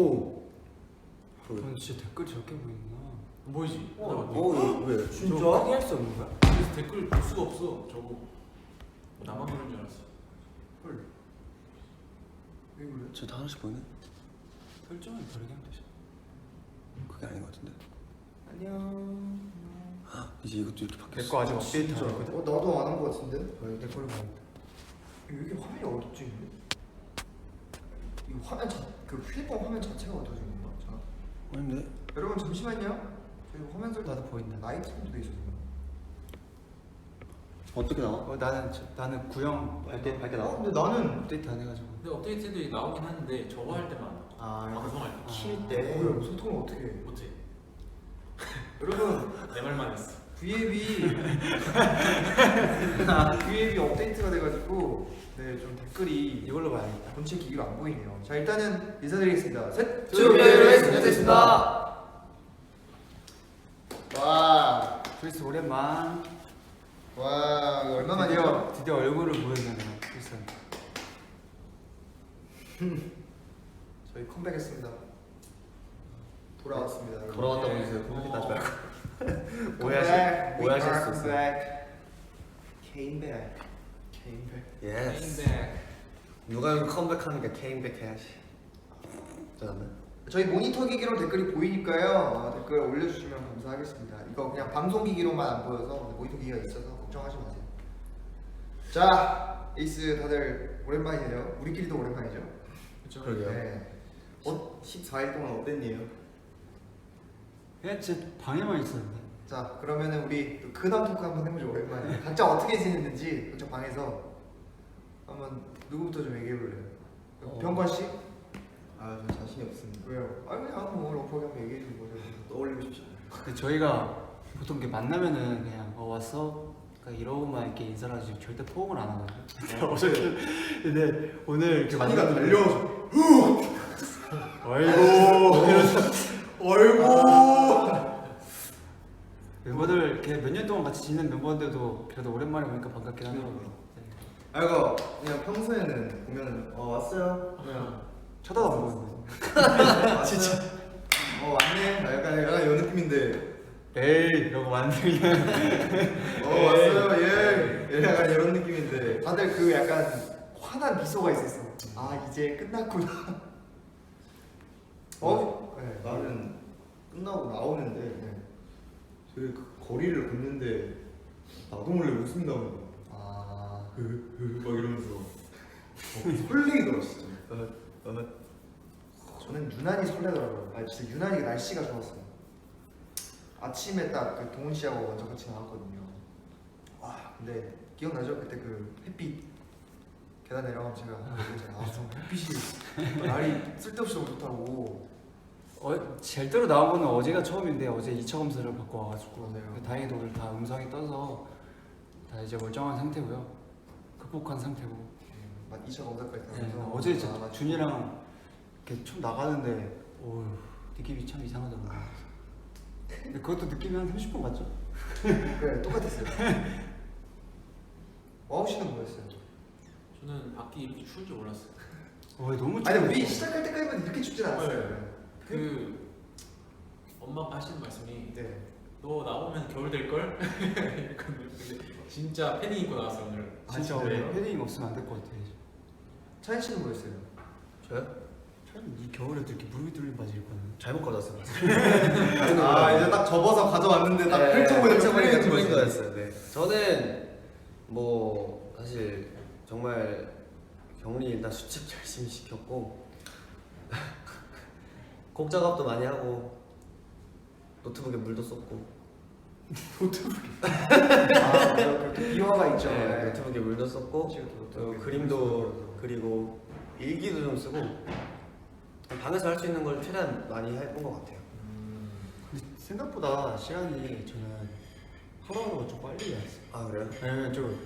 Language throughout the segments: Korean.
오. 넌 진짜 댓글 적게 보이는구나. 보이지? 왜? 진짜? 저거 크게 할 수 없는 거야? 그래서 댓글 볼 수가 없어. 저거 나만 그런 줄 알았어. 헐. 왜 그래? 저 다 하나씩 보이네? 설정을 다르게 하면 되죠. 그게 아닌 것 같은데. 안녕. 이제 이것도 이렇게 바뀌었어. 내 거 아직 업데이트 안 했거든? 나도 안 한 거 같은데? 내 걸로 봐야겠다. 왜 이게 화면이 어둡지? 이 화면 그 휴대폰 화면 자체가 어두워진 건가? 자, 아닌데? 여러분 잠시만요. 저희 화면 설정 나도 보인다. 나이트 모드 돼 있어서. 어떻게 나와? 나는 구형 밝게 나와? 근데 나는 업데이트 안 해가지고. 근데 업데이트들이 나오긴 하는데 저거 할 때만 방송할 때 킬 때 소통을 어떻게 해? 못해. 여러분 내 말만 했어. V앱이 업데이트가 돼가지고 좀 댓글이 이걸로 봐야겠다. 본체 기기로 안 보이네요. 자 일단은 인사드리겠습니다. 셋. 준비되었습니다. 와, 크리스 오랜만. 와 이거 얼마만이죠? 드디어 얼굴을 보였네 내가 크리스. 저희 컴백했습니다. 돌아왔습니다. 여러분. 돌아왔다고 네. 해주세요. 그렇게 따지 말고. Come 오해하실 back, 수 we 있어요. are back. Came back. Came back. 예스. 네. 누가 여기 컴백하는 게 케인백 해야지. 잠깐만. 저희 모니터 기기로 댓글이 보이니까요. 댓글 올려주시면 감사하겠습니다. 이거 그냥 방송 기기로만 안 보여서 모니터 기기가 있어서 걱정하지 마세요. 자, 에이스 다들 오랜만이네요. 우리끼리도 오랜만이죠. 그렇죠. 그러게요. 네. 14일 동안 어땠니요? 그냥 제 방에만 있었는데. 자, 그러면은 우리 또 근황 토크 한번 해보죠. 오랜만에. 각자 어떻게 지냈는지 각자 방에서 한번 누구부터 좀 얘기해볼래요? 병관 씨? 아, 저 자신이 없습니다. 왜요? 아 그냥 뭐 러프하게 한번 얘기해주는 거죠. 떠올리고 싶지 않아요. 근데 저희가 보통 이렇게 만나면은 그냥 왔어? 그러니까 이러고만 이렇게 인사를 하지 절대 포옹을 안 하거든요. 어저께 근데 오늘 이렇게 찬이가 만났는데 달려와서 어이구 어이구 멤버들 이렇게 몇 년 동안 같이 지낸 멤버인데도 그래도 오랜만에 보니까 반갑긴 하더라고요. 네. 아 이거 그냥 평소에는 보면은 왔어요? 그냥 쳐다도 안 보고 진짜 왔네 약간 이런 느낌인데 에이 이러고 완전히 왔어요 예 약간 이런 느낌인데 다들 그 약간 환한 미소가 있었어. 아 이제 끝났구나. 네. 나는 끝나고 나오는데 네. 그 거리를 걷는데 나도 몰래 웃음 나오는 거야. 아 막 이러면서 설레이더라 진짜. 저는 유난히 설레더라고요. 아 진짜 유난히 날씨가 좋았어요. 아침에 딱 그 동훈 씨하고 먼저 같이 나왔거든요. 와 근데 기억나죠? 그때 그 햇빛 계단 내려가면 제가 얘기했잖아요. 아 정말 햇빛이 날이 쓸데없이 너무 좋다고. 제일 때로 나온 거는 어제가 처음인데 어제 2차 검사를 받고 와가지고 맞아요. 다행히도 오늘 다 음성이 떠서 다 이제 멀쩡한 상태고요. 극복한 상태고. 2차 검사까지 다 네, 해서 어제 이제 나와가지고. 준이랑 이렇게 좀 나가는데 어휴 느낌이 참 이상하더라고요. 근데 그것도 느낌이 한 30분 같죠? 그래 똑같았어요. 와우 씨는 뭐였어요? 저는 밖이 이렇게 추울 줄 몰랐어요. 너무 아니 추워. 우리 시작할 때까지만 이렇게 춥진 않았어요. 그 엄마가 하시는 말씀이 네. 너 나오면 겨울 될 걸? 근데 진짜 패딩 입고 나왔어 오늘. 진짜 진짜요? 오늘 패딩 없으면 안 될 것 같아. 차인 씨는 뭐였어요? 저요? 이 겨울에도 이렇게 무릎이 뚫린 바지 입거든요. 잘못 가져왔어요. 아 이제 딱 접어서 가져왔는데 딱 펼쳐보니까 뚫린 거였어요. 네. 저는 뭐 사실 정말 경훈이 일단 수칙 열심히 시켰고 곡 작업도 많이 하고 노트북에 물도 썼고 아 그 비화가 있죠. 네, 노트북에 물도 썼고 또 노트북에 그림도 그리고 일기도 좀 쓰고 방에서 할 수 있는 걸 최대한 많이 해본 것 같아요. 근데 생각보다 시간이 저는 하루하루가 좀 빨리 일어났어요. 아 그래요? 왜냐면 좀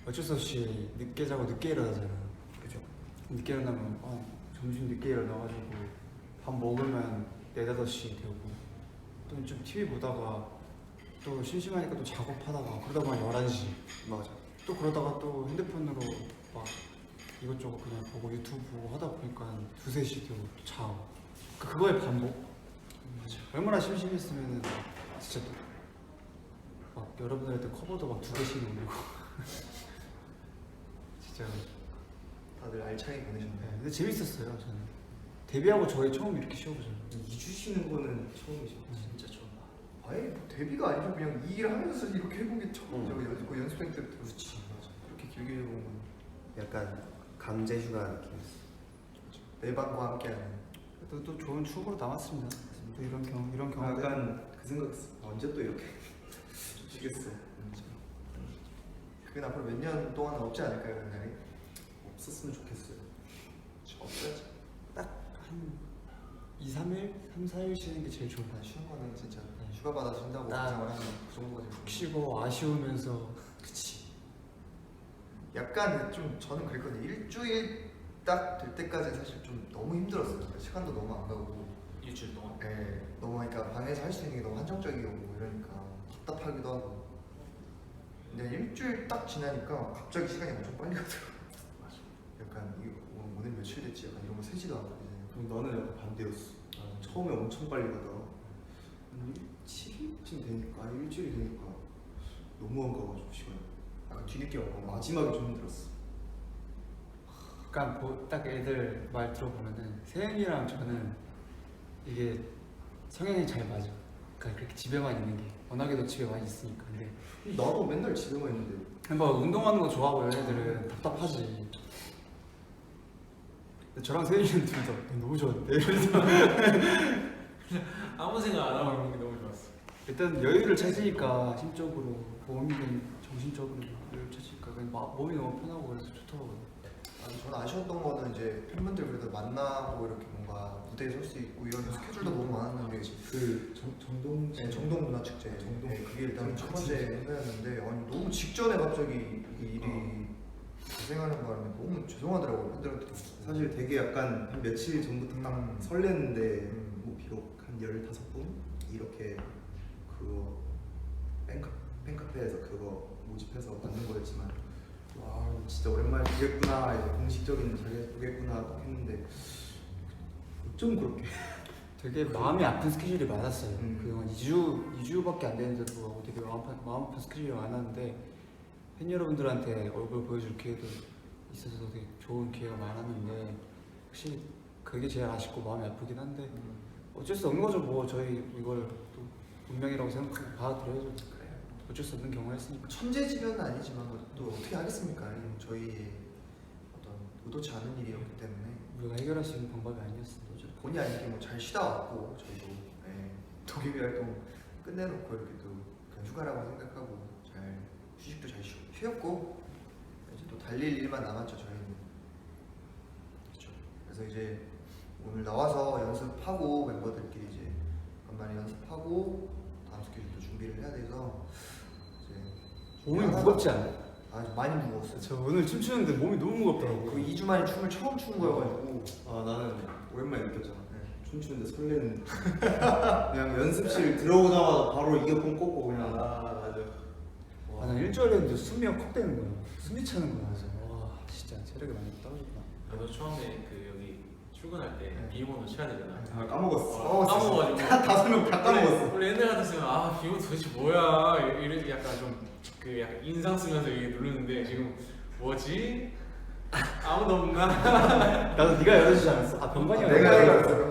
어쩔 수 없이 늦게 자고 늦게 일어나잖아요. 그죠. 늦게 일어나면 점심 늦게 일어나가지고 밥 먹으면 4, 5시 되고 또 좀 TV 보다가 또 심심하니까 또 작업하다가 그러다 보면 11시 맞아. 또 그러다가 또 핸드폰으로 막 이것저것 그냥 보고 유튜브 보고 하다 보니까 2, 3시 되고 또 자고 그거의 반복. 얼마나 심심했으면은 진짜 막 여러분들한테 커버도 막 2개씩 올리고 진짜. 다들 알차게 보내셨네. 네, 근데 재밌었어요. 저는 데뷔하고 저희 처음 이렇게 쉬어보잖아요. 2주 쉬는 거는 처음이죠. 진짜 좋아. 아예 뭐 데뷔가 아니죠. 그냥 이 일 하면서 이렇게 해본 게 처음이죠. 거의 연습생 때부터. 그렇지. 맞아. 그렇게 길게 해본 건 약간 강제 휴가 느낌이었어. 내 방과 함께하는. 또 좋은 추억으로 남았습니다. 또 이런 경험. 약간 그 생각했어. 언제 또 이렇게 쉬겠어. 그건 앞으로 몇 년 동안은 없지 않을까요, 그 날이? 없었으면 좋겠어요. 없어야지. 한 2, 3일? 3, 4일 쉬는 게 제일 좋은 것 같아요. 쉬는 거는 진짜 휴가 받아 쉰다고 딱 가정을 하면 그 정도가 제일 푹 쉬고 아쉬우면서 그치. 약간 좀 저는 그랬거든요. 일주일 딱 될 때까지 사실 좀 너무 힘들었어요. 시간도 너무 안 가고. 일주일 동안. 예, 너무 그러니까 방에서 할 수 있는 게 너무 한정적이고 이러니까 답답하기도 하고. 근데 일주일 딱 지나니까 갑자기 시간이 엄청 빨리 가더라고요. 맞아. 약간 오늘 며칠 됐지? 약간 이런 거 세지도 않고 이제. 나는 약간 반대였어. 처음에 엄청 빨리 가다가 한 7일쯤 되니까 일주일이 되니까 너무 안 가가지고 시간이. 약간 뒤늦게 오고 마지막에 좀 힘들었어. 약간 딱 애들 말 들어보면은 세연이랑 저는 이게 성향이 잘 맞아. 그러니까 그렇게 집에만 있는 게 워낙에도 집에 많이 있으니까. 근데 나도 맨날 집에만 있는데. 막 운동하는 거 좋아하고 얘네들은 답답하지. 근데 저랑 세연이는 둘 다 너무 좋았는데 이러면서 아무 생각 안 하고 있는 게 너무 좋았어. 일단 여유를 찾으니까 심적으로 몸이든 정신적으로 여유를 찾으니까 그냥 몸이 너무 편하고 그래서 좋더라고요. 아니, 저는 아쉬웠던 거는 이제 팬분들 그래도 만나고 이렇게 뭔가 무대에 설 수 있고 이런 스케줄도 너무 많았는데 그 정동 네, 정동 문화축제 정동. 네, 그게 일단 첫 번째 행사였는데 아니, 너무 직전에 갑자기 이게 일이 발생하는 바람에 너무 죄송하더라고요 팬들한테도. 사실 되게 약간 한 며칠 전부터 딱 설렜는데 뭐 비록 한 15분 이렇게 그거 팬카페에서 그거 모집해서 받는 거였지만 와 진짜 오랜만에 보겠구나 이제 공식적인 자리에서 보겠구나 딱 했는데 좀 그렇게 되게 마음이 아픈 스케줄이 많았어요. 음. 그동안 2주밖에 안 되는데도 불구하고 되게 마음 아픈 스케줄이 많았는데 팬 여러분들한테 얼굴 보여줄 기회도 있어서 되게 좋은 기회가 많았는데 확실히 그게 제일 아쉽고 마음이 아프긴 한데 어쩔 수 없는 거죠. 뭐 저희 이걸 또 운명이라고 생각하고 받아들여야죠. 어쩔 수 없는 경우였으니까. 천재지변은 아니지만 또 어떻게 하겠습니까? 저희 어떤 의도치 않은 일이었기 때문에 우리가 해결할 수 있는 방법이 아니었습니다. 본의 아니게 뭐 잘 쉬다 왔고 저희도 도깨비 활동 끝내놓고 이렇게 또 그냥 휴가라고 생각하고 잘 휴식도 잘 쉬었고 이제 또 달릴 일만 남았죠 저희는. 그렇죠. 그래서 이제 오늘 나와서 연습하고 멤버들끼리 이제 간만에 연습하고 다음 스케줄도 준비를 해야 돼서 이제 몸이 무겁지 않아요? 좀 많이 무거웠어요. 저 오늘 춤추는데 몸이 너무 무겁더라고요. 그 2주 만에 춤을 처음 춘 거여가지고 아 나는 오랜만에 느꼈잖아. 네. 춤추는데 설레는 그냥 연습실 들어오자마자 바로 이어폰 꽂고 그냥 맞아. 아, 난 일주일에 했는데 숨이 콕 되는 거야. 숨이 차는 거야. 그래서 와 진짜 체력이 많이 떨어졌구나. 나도 처음에 그 여기 출근할 때 비밀번호 쳐야 되잖아. 아 까먹었어. 까먹어가지고 다섯 명 다 까먹었어. 원래 옛날 같았으면 아 비밀번호 도대체 뭐야 이런 약간 좀 그 약간 인상 쓰면서 이게 누르는데 지금 뭐지? 아무도 없나? 나도 네가 열어주지 않았어? 아 병관이가 내가 열어줬어. 알았어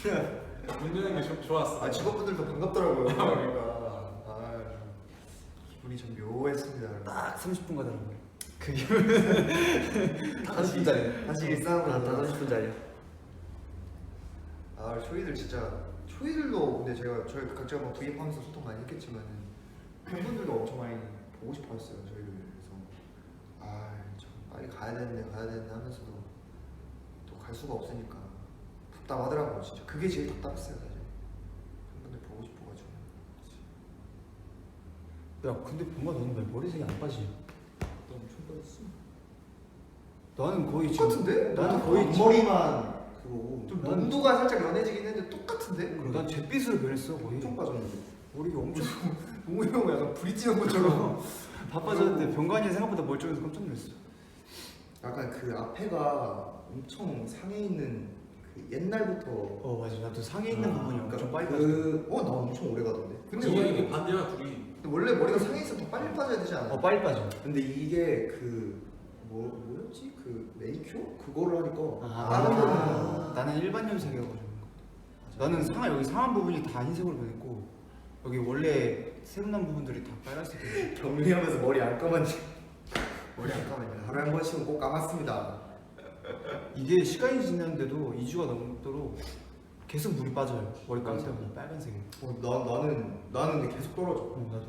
병관이가. 문 여는 게 좋았어. 아 직원분들도 반갑더라고요. 그러니까. 아, 기분이 좀 묘했습니다. 딱 30분 가더라고요. 그게 30분짜리. 다시 일상으로 아, 돌아가. 30분짜리야. 아 초이들 진짜 초이들도 근데 저희 각자 뭐 V앱하면서 소통 많이 했겠지만은 팬분들도 엄청 많이 보고 싶어했어요 저희를. 그래서 참 빨리 가야 되는데 하면서도 또 갈 수가 없으니까 답답하더라고요 진짜. 그게 제일 답답했어요 사실. 팬분들 보고 싶어가지고. 야 근데 뭔가 너는 왜 머리색이 안 빠지냐? 너무 촌빠졌어. 나는 거의 똑같은데? 나는 거의 앞머리만 그거고 좀 난- 농도가 살짝 연해지긴 했는데 똑같은데? 난 잿빛으로 변했어 거의. 엄청 빠졌는데. 머리가 엄청 동우 형 약간 불이 찌는 것처럼. 바빠졌는데 병관이 생각보다 멀쩡해서 깜짝 놀랐어. 약간 그 앞에가 엄청 상해 있는 그 그 옛날부터 맞아. 나도 상에 있는 부분이 엄청 빨리 빠져. 나 엄청 오래 가던데. 근데 이게 반대야 둘이. 근데 원래 머리가 상에 있으면 더 빨리 빠져야 되지 않아? 빨리 빠져. 근데 이게 뭐였지? 그 매니큐어? 그거를 하니까 나는 일반 염색이어가지고. 나는 여기 상한 부분이 다 흰색으로 변했고 여기 원래 세분한 부분들이 다 빨간색이에요. 격리하면서 머리 안 감았지. 머리 안 감았냐? 하루에 한 번씩은 꼭 감았습니다. 이게 시간이 지났는데도 2주가 넘도록 계속 물이 빠져요. 머리 감을 맞아. 때마다 빨간색이. 나는 근데 계속 떨어져. 나도.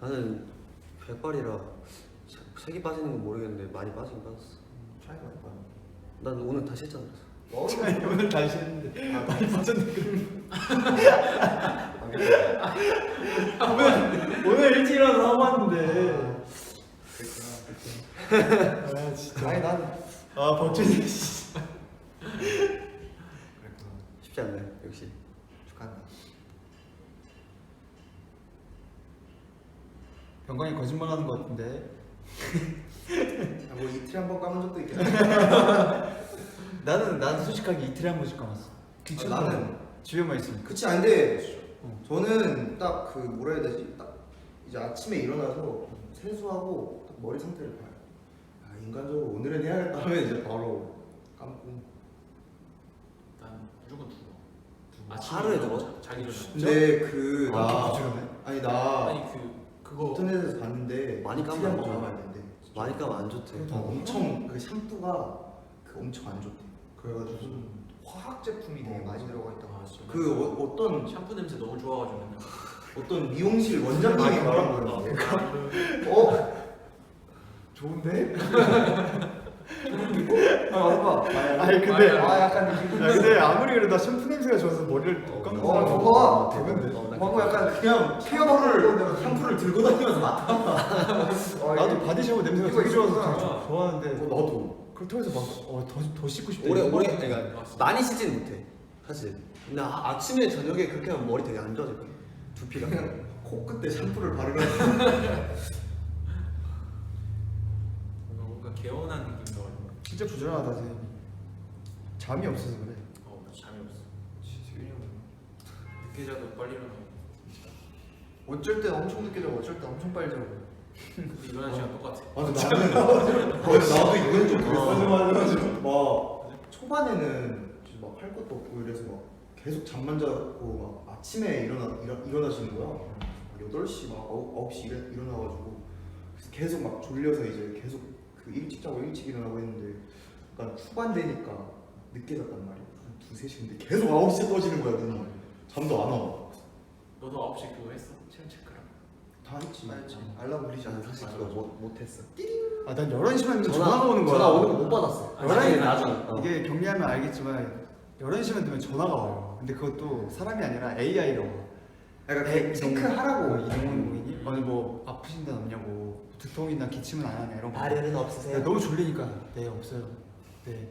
나는 백발이라 색이 빠지는 건 모르겠는데 많이 빠지긴 빠졌어. 차이가 많이 나. 난 오늘 다시 했잖아. 오늘 다시 했는데 많이 빠졌네. 오늘 일찍 일어나서 하고 왔는데. 아 진짜. 아니 난 박준희 그랬구나. 쉽지 않네 역시. 축하한다. 병관이 거짓말하는 것 같은데. 뭐 이틀에 한 번 감은 적도 있겠다. 나는 솔직하게 이틀에 한 번씩 감았어. 나는 집에만 있으면. 그치 아닌데 어. 저는 딱 그 뭐라 해야 되지? 딱 이제 아침에 일어나서 세수하고 딱 머리 상태를 봐요. 인간적으로 오늘은 해야겠다 하면 이제 바로 감고. 난 무조건 두고. 하루에 두 번? 자기 전에. 근데 그 나 부지런해? 아니 나 아니 그거 인터넷에서 봤는데 많이 이틀에 감으면 한번 안 감아야 되는데 많이 까면 안 좋대. 엄청 그 샴푸가 그 엄청 안 좋대. 그래가지고 화학 제품이 되게 많이 들어가 있다고. 아 진짜. 그 어떤 샴푸 냄새 너무 좋아가지고 맨날. 어떤 미용실 원장님이 말한 거예요. 좋은데? 아니 근데 약간 느낌. 근데 아무리 그래도 나 샴푸 냄새가 좋아서 머리를 감는 사람 좋아. 되는데. 뭔가 약간 그냥 샴푸를 들고 다니면서 맡아. 나도 바디 샤워 냄새가 이거 되게 좋아서 있었구나. 되게 좋아하는데 나도. 그렇다고 해서 막더 씻고 싶다. 오래 이거. 그러니까 많이 씻지는 못해 사실. 근데 아침에 저녁에 그렇게 하면 머리 되게 안 좋아지거든. 두피가. 그냥 코끝에 샴푸를 바르라. 뭔가 개운한 느낌이 나가지고. 진짜 부지런하다 쟤. 잠이 없어서 그래. 잠이 없어. 늦게 자도 빨리 일어나고. 어쩔 때 엄청 늦게 자고 어쩔 때 엄청 빨리 자고. 근데 일어나는 시간 똑같아. 맞아 나도 이건 좀 그랬어. 막 초반에는 막 할 것도 없고 이래서 막 계속 잠만 자고 막 아침에 일어나시는 거야. 8시 막 9시 일어나가지고 그래서 계속 막 졸려서 이제 계속 그 일찍 자고 일찍 일어나고 했는데 약간 후반 되니까 늦게 잤단 말이야. 한 2-3시 근데 계속 9시에 떠지는 거야 눈이. 잠도 안 와. 너도 9시 그거 했어? 체온 체크랑. 다 했지. 알람 울리지 나는 않아. 사실 그거 못했어. 난 11시만 되면 전화가 오는 거야. 전화 오는 거 못 받았어. 나중에. 이게 경리하면 알겠지만 11시만 되면 전화가 와요. 근데 그것도 사람이 아니라 AI로 와. 약간 체크하라고 이동훈 고객님? 오늘 뭐 아프신 데는 없냐고, 두통이나 기침은 안 하냐 이런 거. 발열은 내가 없으세요? 너무 졸리니까 네 없어요. 네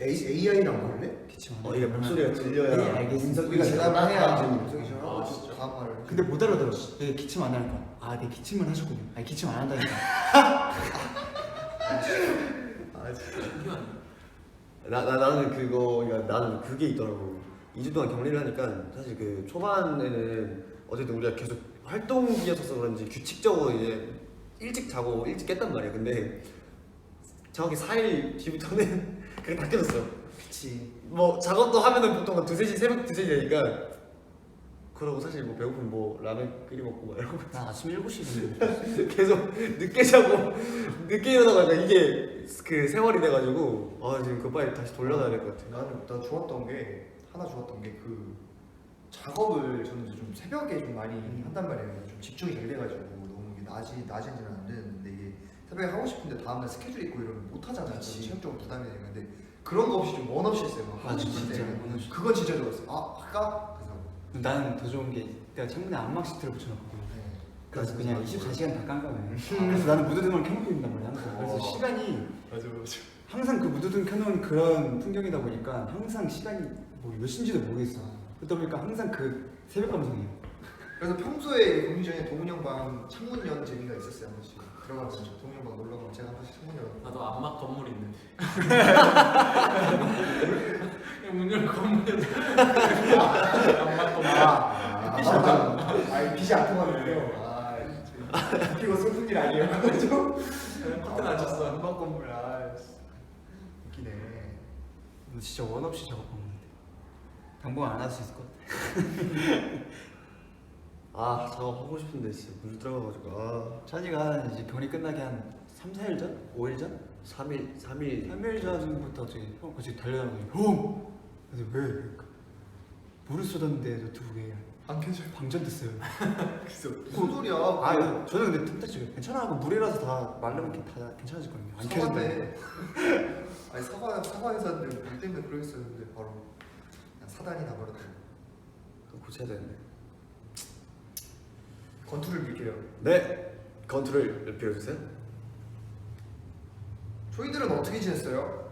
AI랑 말래? 기침 안 해요. 이게 목소리가 들려야. 네 알겠습니다. 우리가 대답을 해야지. 아, 저기 아, 진짜? 저러고 다음 말을. 근데 못 알아들어. 네 기침 안 하니까. 네 기침은 하셨군요. 아니 기침 안 한다니까. 신기하네. 나는 그거 그러니까 나는 그게 있더라고. 2주 동안 격리를 하니까 사실 그 초반에는 어쨌든 우리가 계속 활동기였어서 그런지 규칙적으로 이제 일찍 자고 일찍 깼단 말이야. 근데 정확히 4일 뒤부터는 그게 다 깨졌어. 그치. 뭐 작업도 하면은 보통 한 2-3시 새벽 2-3시 되니까 그러고 사실 뭐 배고프면 뭐 라면 끓여 먹고 막 이러고 나 아침 7시에 계속 늦게 자고 늦게 일어나니까 이게 그 세월이 돼가지고 지금 그거 빨리 다시 돌려놔야 될 것 같아. 나 좋았던 게 하나 좋았던 게 그 작업을 저는 이제 좀 새벽에 좀 많이 한단 말이에요. 좀 집중이 잘 돼가지고 너무 이게 낮이는 안 되는데 이게 새벽에 하고 싶은데 다음날 스케줄 있고 이러면 못 하잖아요. 체력적으로 부담이 되니까. 근데 그런 거 없이 좀 원 없이 했어요. 막 하고 싶은데 원 없이. 그건 진짜 좋았어. 할까? 그래서 나는 더 좋은 게 내가 창문에 안막 시트를 붙여놨거든. 네. 그래서 그냥 24시간 다 깐 거네. 그래서 나는 무드등을 켜놓고 있단 말이야 항상. 그래서 시간이 맞아. 항상 그 무드등 켜놓은 그런 풍경이다 보니까 항상 시간이 뭐 몇 시인지도 모르겠어. 그러다 보니까 항상 그 새벽 감성이야. 그래서 평소에 경기 전에 동훈이 형 방 창문 연 재미가 있었어요. 한 번씩 들어가서 동훈이 형 방 놀러 가면 제가 한 번씩 창문 연. 나도 안막 건물 있는데. 문 열고 건물 햇빛이 안 통. 아니 빛이 안 통하는데요. 이거 슬픈 일 아니에요? 그죠? 커튼 안 쳤어. 안방 건물 웃기네. 근데 진짜 원 없이 작업하는데 당분 안 할 수 있을 것 같아. 아 작업하고 싶은데 진짜 물 들어가가지고 찬이가 이제 병이 끝나기 한 3, 4일 전? 5일 전? 3일 3일 전부터 저기 형 같이 달려나가고 형! 그래서 왜? 그러니까 물을 쏟았는데 노트북에 안 켜져요. 방전됐어요. 무슨 소리야? 아 저는 근데 틈탔죠. 괜찮아 하고 물이라서 다 말르면 다 괜찮아질거든요. 안 켜진대. 아니 사과에서 했는데 물 때문에 그러겠었는데 바로 그냥 사단이 나버렸대요. 그거 고쳐야 되는데. 건투를 밀게요. 네 건투를 빌어주세요. 초이들은 어떻게 지냈어요?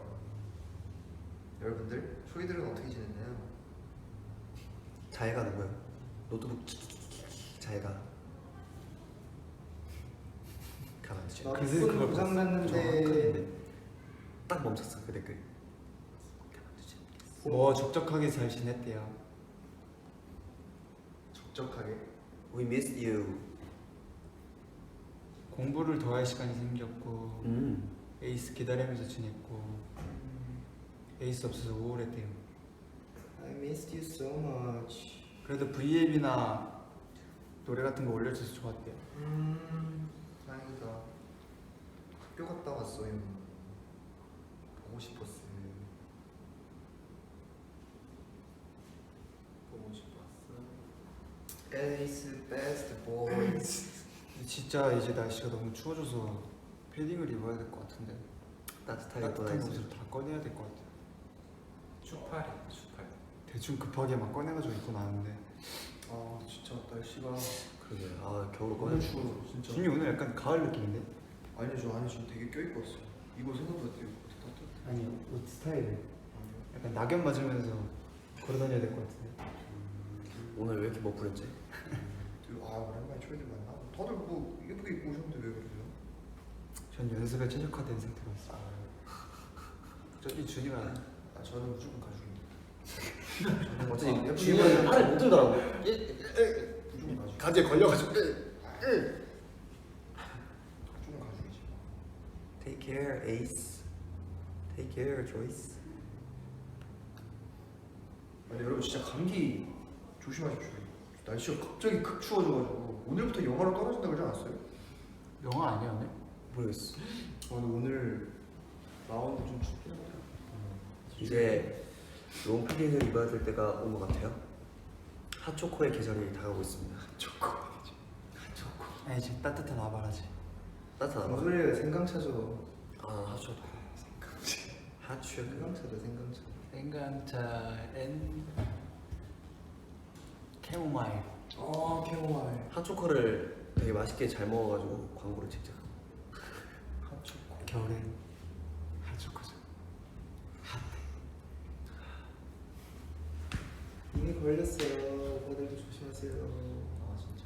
여러분들 초이들은 어떻게 지냈나요? 잘 가는 거요. 노트북 잘 가. 가만 있지. 나 그새 폰 그걸 고장 봤어. 났는데 딱 멈췄어 그 댓글. 가만 있지. 뭐 적적하게 잘 지냈대요. 적적하게. We missed you. 공부를 더 할 시간이 생겼고 에이스 기다리면서 지냈고 에이스 없어서 우울했대요. I missed you so much. 그래도 V앱이나 노래 같은 거 올려줘서 좋았대요. 다행이다. 학교 갔다 왔어요. 보고 싶었어요. 보고 싶었어. 에이스 베스트 보이스. 근데 진짜 이제 날씨가 너무 추워져서 패딩을 입어야 될 것 같은데 따뜻하게 따뜻한 보내주세요. 옷을 다 꺼내야 될 것 같아요. 추파리 추파리. 대충 급하게 막 꺼내가지고 입고 나왔는데 아 진짜 날씨가 그러게. 아 겨울 너무 꺼내. 추워 진짜. 준이 오늘 약간 가을 느낌인데? 아니요 저 안에 지금 되게 껴입고 왔어요. 이거 생각보다 되게 따뜻해. 아니 옷 스타일이 아니요. 약간 낙엽 맞으면서 걸어다녀야 될 것 같은데. 오늘 왜 이렇게 멋부렸지? 아 오랜만에 초이들 만나. 다들 뭐 예쁘게 입고 오셨는데 왜 그러세요? 전 연습에 최적화된 상태로 있어요. 저기 준이가 아 저는 무조건 가죽입니다. 저는 어차피 예쁘게 주인은 팔을 못 들더라고. 무조건 가죽. 가지에 걸려가지고. 무조건 가죽이지. Take care, Ace. Take care, Joyce. 근데 여러분 진짜 감기 조심하십시오. 날씨가 갑자기 극 추워져가지고 오늘부터 영하로 떨어진다 그러지 않았어요? 영화 아니야 오늘? 모르겠어. 오늘 라운드 좀 춥긴 하다. 이제 롱 패딩을 입어야 될 때가 온 것 같아요. 핫초코의 계절이 다가오고 있습니다. 아니 이제 따뜻한 아바라지. 따뜻하다. 오늘 생강차죠. 아 핫초코. 핫초코. 생강차죠 생강차. 생강차 앤 캐모마일. 캐모마일. 핫초코를 되게 맛있게 잘 먹어가지고 광고를 찍자. 핫초코. 겨울엔 핫초코죠. 이미 걸렸어요. 다들도 조심하세요. 아 진짜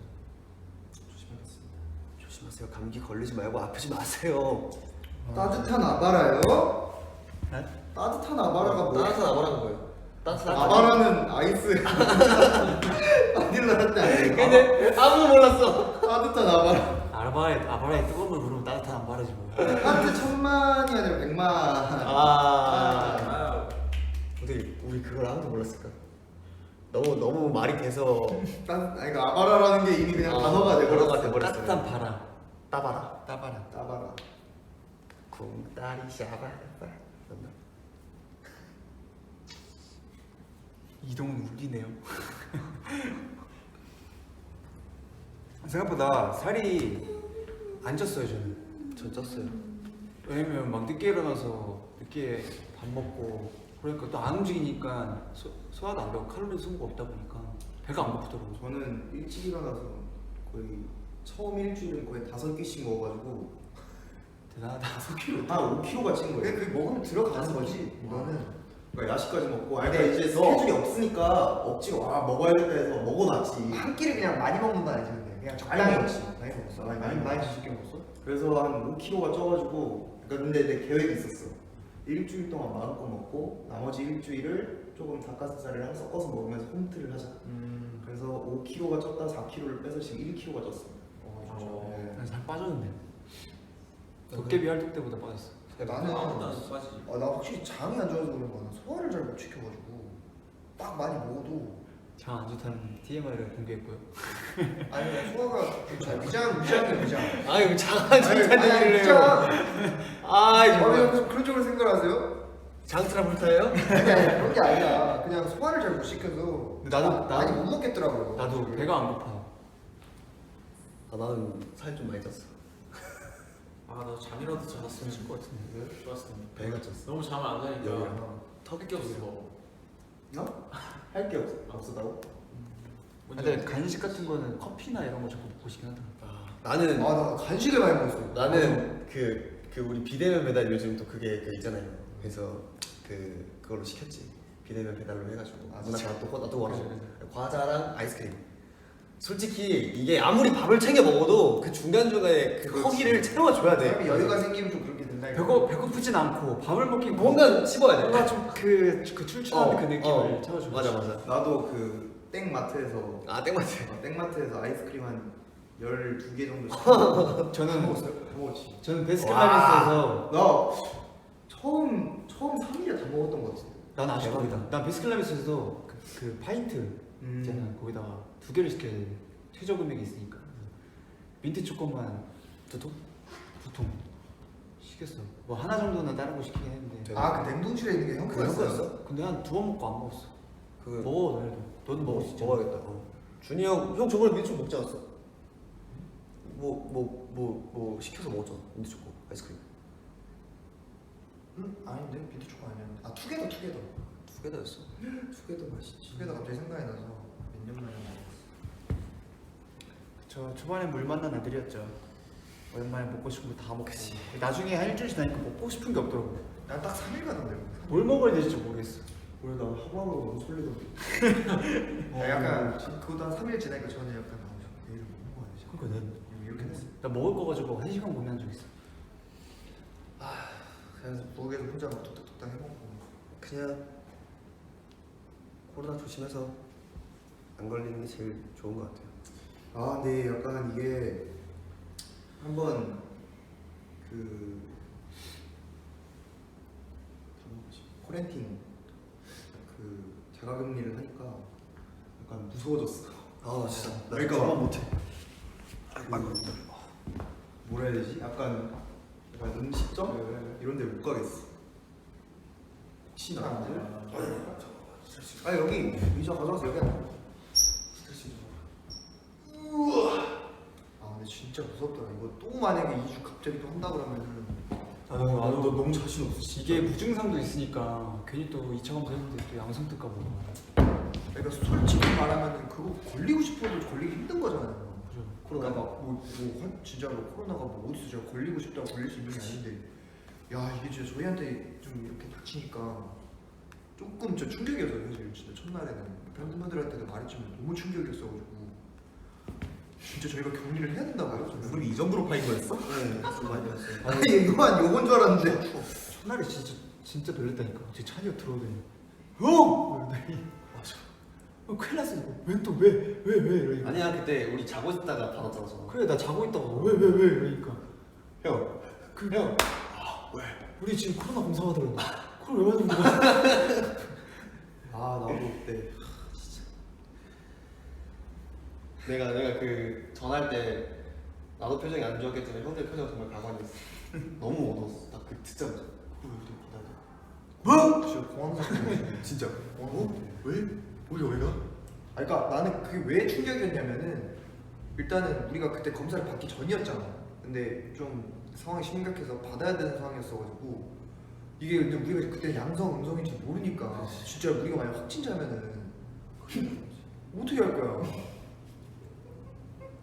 조심하겠습니다. 조심하세요. 감기 걸리지 말고 아프지 마세요. 따뜻한 아바라요? 네? 따뜻한 아바라가 뭐야? 따뜻한 아바라는 거예요. 따뜻한 아바라는 아이스 바닐라 라떼 아니에요? 근데 아무도 몰랐어. 따뜻한 아바라. 아바라에 뜨거운 물 부르면 따뜻한 아바라지 뭐. 하트 1000만이 아니라 100만. 아. 어떻게 우리 그걸 아무도 몰랐을까? 너무 말이 돼서 아니 그러니까 아바라라는 게 이미 그냥 단어가 돼버렸어. 돼버렸어요. 따뜻한 바람. 따바라. 따바라. 따바라. 궁따리 샤바라. 맞나? 이동은 울리네요. 생각보다 살이 안 쪘어요 저는. 전 쪘어요. 왜냐면 막 늦게 일어나서 늦게 밥 먹고 그러니까 또 안 움직이니까 소화도 안 되고 칼로리 소모가 없다 보니까 배가 안 고프더라고. 저는 일찍 일어나서 거의 처음 일주일은 거의 5끼씩 먹어가지고 대단하다. 한 5kg가 찐 근데 거예요. 그 먹으면 들어가는 거지. 이거는. 그러니까 야식까지 먹고 아니 그러니까 이제 스케줄이 없으니까 억지로 먹어야겠다 해서 먹어놨지. 한 끼를 그냥 많이 먹는 거 아니지 근데 그냥 적당히 먹지. 많이 먹었어. 많이 드시게 먹었어? 그래서 한 5kg가 쪄가지고 그러니까 근데 내 계획이 있었어. 일주일 동안 마음껏 먹고 나머지 일주일을 조금 닭가슴살이랑 섞어서 먹으면서 홈트를 하자. 그래서 5kg가 쪘다 4kg를 빼서 지금 1kg가 쪘습니다. 어. 난 살 빠졌는데. 도깨비 활동 때보다 빠졌어. 나는 빠지지. 나 확실히 장이 안 좋아서 그런 거야. 소화를 잘 못 시켜가지고 딱 많이 먹어도 장 안 좋다는 TMI를 공개했고요. 아니 소화가 잘 위장. 아 이거 장안 아니 좋다는 얘기를 위장. 해요. 아 이거 왜 그런 쪽으로 생각하세요? 장 트러블타예요? 아니 그런 게 아니라 그냥 소화를 잘 못 시켜서 나도- 많이 못 먹겠더라고요. 나도 배가 안 고파. 아 나는 살 좀 많이 쪘어. 아나 잠이라도 잤으면 칠것 같은데. 좋았을 텐데. 배가 쪘어. 너무 잠을 안 자니까 여기랑. 턱이 게 없어. 할 게 없었다고? 근데 간식 같은 거는 커피나 이런 거 자꾸 먹고 싶긴 하더라. 나는 나 간식을 많이 먹었어요. 나는 그 우리 비대면 배달 요즘 또 그게 있잖아요. 그래서 그걸로 시켰지. 비대면 배달로 해가지고. 진짜? 나도 원하고. 그래. 과자랑 아이스크림. 솔직히 이게 아무리 밥을 챙겨 먹어도 그 중간 중간에 그 허기를 채워줘야 돼. 사람이 여유가 생기면 좀 그렇게 된다. 배고프진 않고 밥을 먹기 뭔가 씹어야 돼. 뭔가 좀그 출출한 그 느낌을 채워주고. 맞아. 나도 그 땡마트에서 아 땡맞지. 땡마트에서 아이스크림 한 12개 정도 시켰어. 저는 다 먹었지. 저는 베스킨라빈스에서 나 처음 3일에 다 먹었던 것 같은데. 난 아직 대박이다. 거기다. 난 베스킨라빈스에서 그 파인트 있잖아. 거기다가 2개를 시켜야 돼. 최저 금액이 있으니까. 민트 초코만 두통? 2통 시켰어. 뭐 하나 정도는 다른 거 시키긴 했는데. 그 냉동실에 있는 게 그거 형크였어요. 형크였어? 근데 한 2번 먹고 안 먹었어. 그거 먹어 너네도. 너는 먹을 수 있잖아. 먹어야겠다. 준이 형 저번에 민트 초코 먹지 않았어? 뭐 시켜서 먹었잖아. 민트 초코 아이스크림. 아닌데 비트 초코 아니야. 투게더. 두 개 다였어. 투게더 맛있지. 투게더 갑자기 생각이 나서 몇 년 만에 먹었어. 저 초반에 물 만난 애들이었죠. 오랜만에 먹고 싶은 거 다 먹고. 나중에 한 일주일 지나니까 먹고 싶은 게 없더라고. 난 딱 3일 가던데. 뭘 먹어야 될지 모르겠어. 오늘 나 하루하루 너무 설레던데. 약간 그것도 한 3일 지나니까 저는 약간 내일 뭐 먹어야 되지? 그러니까 이렇게 됐어. 나 먹을 거 가지고 1시간 고민한 적 있어. 그래서 부엌에서 혼자 막 뚝딱뚝딱 해먹고. 그냥 코로나 조심해서 안 걸리는 게 제일 좋은 것 같아요. 근데 약간 이게 한번 그 코렌틴 그 자가격리를 하니까 약간 무서워졌어. 진짜. 나 그러니까 저만 못해. 뭐라 해야 되지? 약간 음식점 이런 데 못 가겠어. 혹시나. 여기 의자 가져와서 여기 앉아. 근데 진짜 무섭더라. 이거 또 만약에 2주 갑자기 또 한다 그러면은 나도 너무 자신 없어. 이게 무증상도 있으니까 괜히 또 2차 검사했는데 또 양성 뜰까 봐. 그러니까 솔직히 말하면 그거 걸리고 싶어도 걸리기 힘든 거잖아요. 그죠. 그러니까 진짜로 코로나가 뭐 어디서 제가 걸리고 싶다고 걸릴 수 있는 게 아닌데, 야 이게 진짜 저희한테 좀 이렇게 닥치니까 조금 저 충격이었어요. 사실 진짜 첫날에는 팬분들한테도 말했지만 너무 충격이었어가지고 진짜 저희가 격리를 해야 된다고요? 저는. 우리 이 정도로 파인 거였어? 네, 좀 많이 왔어요. 아니 이거만 요건 줄 알았는데. 첫날에 진짜 놀랬다니까. 제 차에 들어오더니 형! 이러더니 맞아. 큰일 났어. 왜 이러니까. 아니야 그때 우리 자고 있다가 받았잖아. 저거. 그래 나 자고 있다가 왜 이러니까. 형. 형. 왜? 우리 지금 코로나 검사받으러 그걸 왜 받는 거야? 나도 그때 내가 그 전화할 때 나도 표정이 안 좋았겠지만 형들 표정 정말 가관이었어. 너무 어두웠어. 딱 그 듣자마자. 뭐? 진짜 공황 상태. 진짜 왜? 우리가 왜 가? 그러니까 나는 그게 왜 충격이었냐면은 일단은 우리가 그때 검사를 받기 전이었잖아. 근데 좀 상황이 심각해서 받아야 되는 상황이었어가지고 이게 근데 우리가 그때 양성 음성인지 모르니까 진짜 우리가 만약 확진자면은 어떻게 할 거야?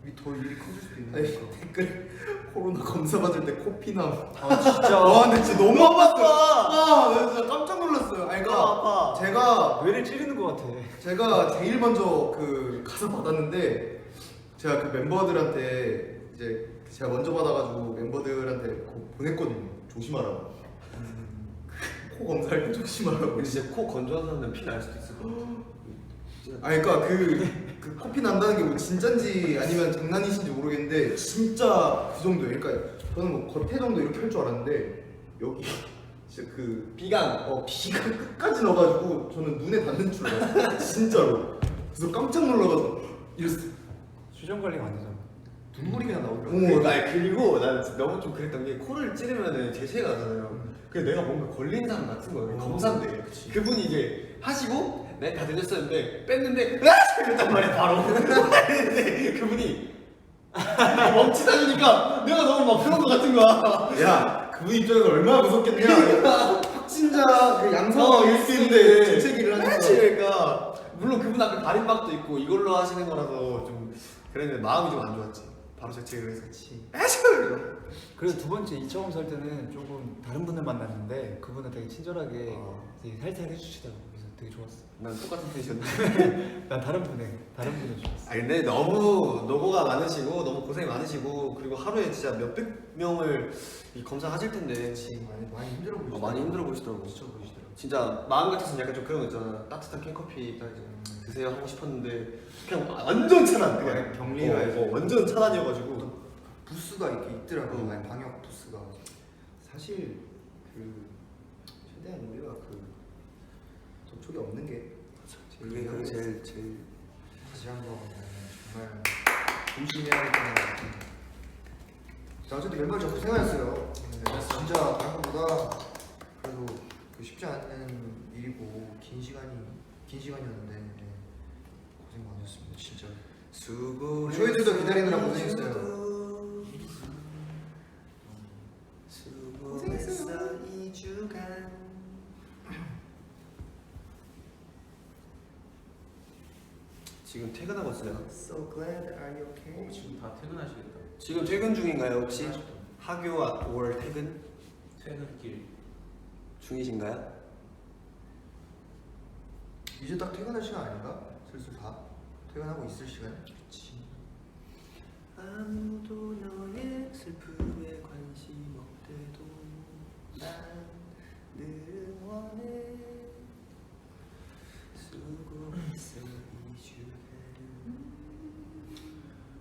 이게 더 일이 커질 수도 있는 거니까. 댓글 코로나 검사 받을 때 코피남. 진짜. 와 근데 진짜 너무 아팠어. 나 진짜 깜짝 놀랐어요. 아니 그러니까 제가 뇌를 찌르는 것 같아. 제가 제일 먼저 그 가서 받았는데 제가 그 멤버들한테 이제 제가 먼저 받아가지고 멤버들한테 보냈거든요. 조심하라고. 코 검사할 때 조심하라고. 근데 진짜 코 건조한 사람들은 피 날 수도 있을 것 같아. 아니 그러니까 그 코피 난다는 게 뭐 진짠지 아니면 장난이신지 모르겠는데 진짜 그 정도예요. 그러니까 저는 뭐 겉에 정도 이렇게 할 줄 알았는데 여기 진짜 그 비강. 비가 끝까지 넣어가지고 저는 눈에 닿는 줄 알았어요. 진짜로. 그래서 깜짝 놀라가지고 이랬어. 수정 관리가 안 되잖아. 눈물이 그냥 나오더라고. 그리고 난 너무 좀 그랬던 게 코를 찌르면은 재채가 나잖아요. 그래서 내가 뭔가 걸린 사람 같은 거예요. 검사인데 그분이 이제 하시고 내가 다 들렸었는데 뺐는데 으아! 이랬단 말이야 바로. 근데 그분이 멈칫하니까 내가 너무 막 그런 거 같은 거야. 야, 그분 입장에서 얼마나 무섭겠냐. 확진자 그 양성 일수인데 재채기를 하니까. 그러니까 물론 그분 앞에 가림막도 있고 이걸로 하시는 거라서 좀 그랬는데 마음이 좀 안 좋았지. 바로 재채기를 해서 그래서 두 번째 2차 검사할 때는 조금 다른 분을 만났는데 그분은 되게 친절하게 되게 살살 해주시더라고. 그래서 되게 좋았어. 난 똑같은 편이셨는데. 난 다른 분을 좋았어. 아 근데 너무 노고가 많으시고 너무 고생이 많으시고 그리고 하루에 진짜 몇백 명을 이 검사하실 텐데 많이 힘들어 보이시더라고. 많이 힘들어 보시더라고. 지쳐 보이시더라고. 진짜 마음 같아서는 약간 좀 그런 거 있잖아. 따뜻한 캔커피 딱 이제 드세요 하고 싶었는데 그냥 완전 차단. 그냥 격리가 완전 차단이어가지고. 부스가 이렇게 있더라고요. 아니, 방역 부스가. 사실 그 최대한 우리가 그 접촉이 없는 게 그게 그게 제일 다시 한번 정말 조심해야겠구나. 자, 어쨌든 멤버 진짜 고생하셨어요. 진짜 다른 것보다 그래도 그 쉽지 않은 일이고 긴 시간이었는데 고생 많으셨습니다. 진짜. 수고. 저희들도 기다리느라 고생했어요. 수고했어 2주간. 지금 퇴근하고 있어요. So glad are you okay? 지금 다 퇴근하시겠다. 지금 퇴근 중인가요 혹시? 학교 월 퇴근 퇴근길. 중이신가요? 이제 딱 퇴근할 시간 아닌가? 슬슬 다 퇴근하고 있을 시간? 아무도 너의 슬픔에 관심 없대도 난 늘 원해 수고했어 2주간.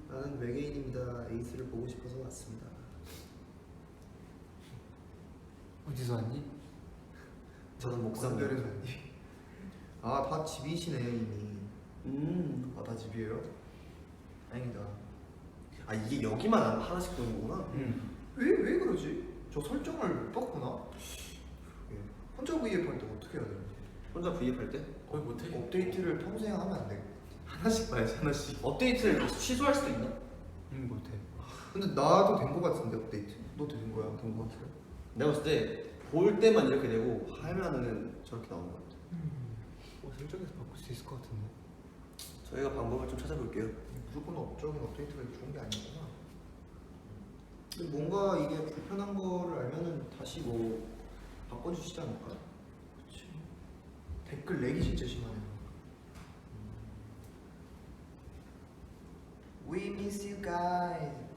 나는 외계인입니다. 에이스를 보고 싶어서 왔습니다. 어디서 왔니? 저는 목상. 별에서 왔니? 아, 다 집이시네요 이미. 아, 다 집이에요? 다행이다. 아 이게 여기만 하나씩 보는구나. 왜 그러지? 저 설정을 못 봤구나. 혼자 V앱 할 때 어떻게 해야 되는지. 혼자 V앱 할 때 거의 못해. 업데이트를 평생 하면 안 돼. 하나씩 봐야지 하나씩. 업데이트를 취소할 수도 있나? 못해. 근데 나도 된 거 같은데 업데이트. 너도 된 거야? 된 거 같아요? 내가 봤을 때 볼 때만 이렇게 되고 하면은 저렇게 나오는 것 같아. 설정에서 바꿀 수 있을 것 같은데. 저희가 방법을 좀 찾아볼게요. 무조건 업적인 업데이트가 좋은 게 아니구나. 근데 뭔가 이게 불편한 거를 알면은 다시 뭐 바꿔주시지 않을까? 그치. 댓글 렉이 진짜 심하네요. We miss you guys.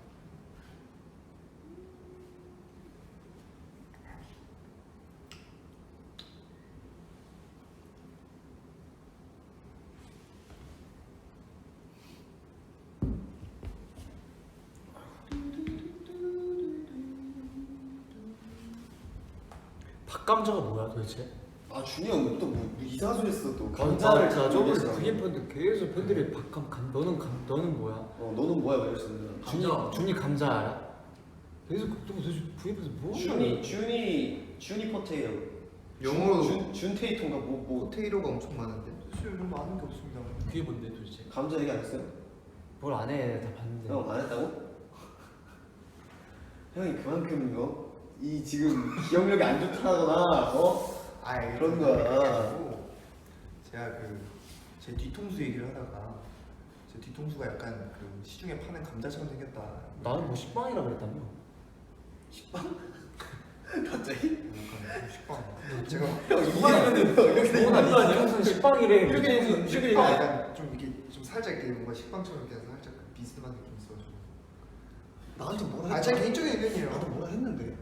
박감자가 뭐야 도대체? 아 준이 형또뭐 이상한 소리 했어 또. 감자를 잘 저번에 모르겠어. V앱 팬들 계속 팬들이 너는 뭐야? 너는 뭐야 말했었는데. 준이 감자 알아? 계속 도대체 V앱에서 뭐? 준이 포테이토. 영어로 준테이토인가 뭐 포테이로가 엄청 많은데. 사실 요즘 많은 게 없습니다. 그게 뭔데 도대체? 감자 얘기 안 했어요? 뭘 안 해? 다 봤는데. 형 안 했다고? 형이 그만큼 이 지금 기억력이 안 좋다거나 아, 그런 거야. 제가 제 뒤통수 얘기를 하다가 제 뒤통수가 약간 그 시중에 파는 감자처럼 생겼다. 나는 뭐 식빵이라 그랬다며. 갑자기? 약간 식빵. 제가 나 뒤통수는 식빵이래. 이렇게 약간 좀 이렇게 좀 살짝 이렇게 뭔가 식빵처럼 이렇게 살짝 비스듬한 느낌이 있어가지고. 나한테 뭐라 아, 제 개인적인 의견이에요. 나도 뭐라 했는데.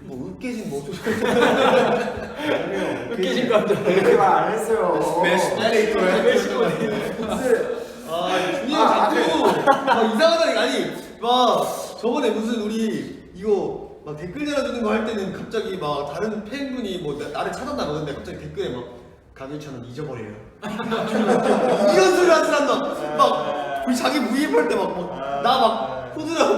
뭐 으깨진 뭐 으깨진 감정. 그렇게 말 안 했어요. 준이 형 자꾸 막 이상하다니까. 아니 막 저번에 무슨 우리 이거 막 댓글 달아주는 거 할 때는 갑자기 막 다른 팬분이 뭐 나를 찾았나 보는데 갑자기 댓글에 막 강일찬은 잊어버려요 이런 소리 하지 않나. 막 우리 자기 무입할 때 막 나 막 후드라고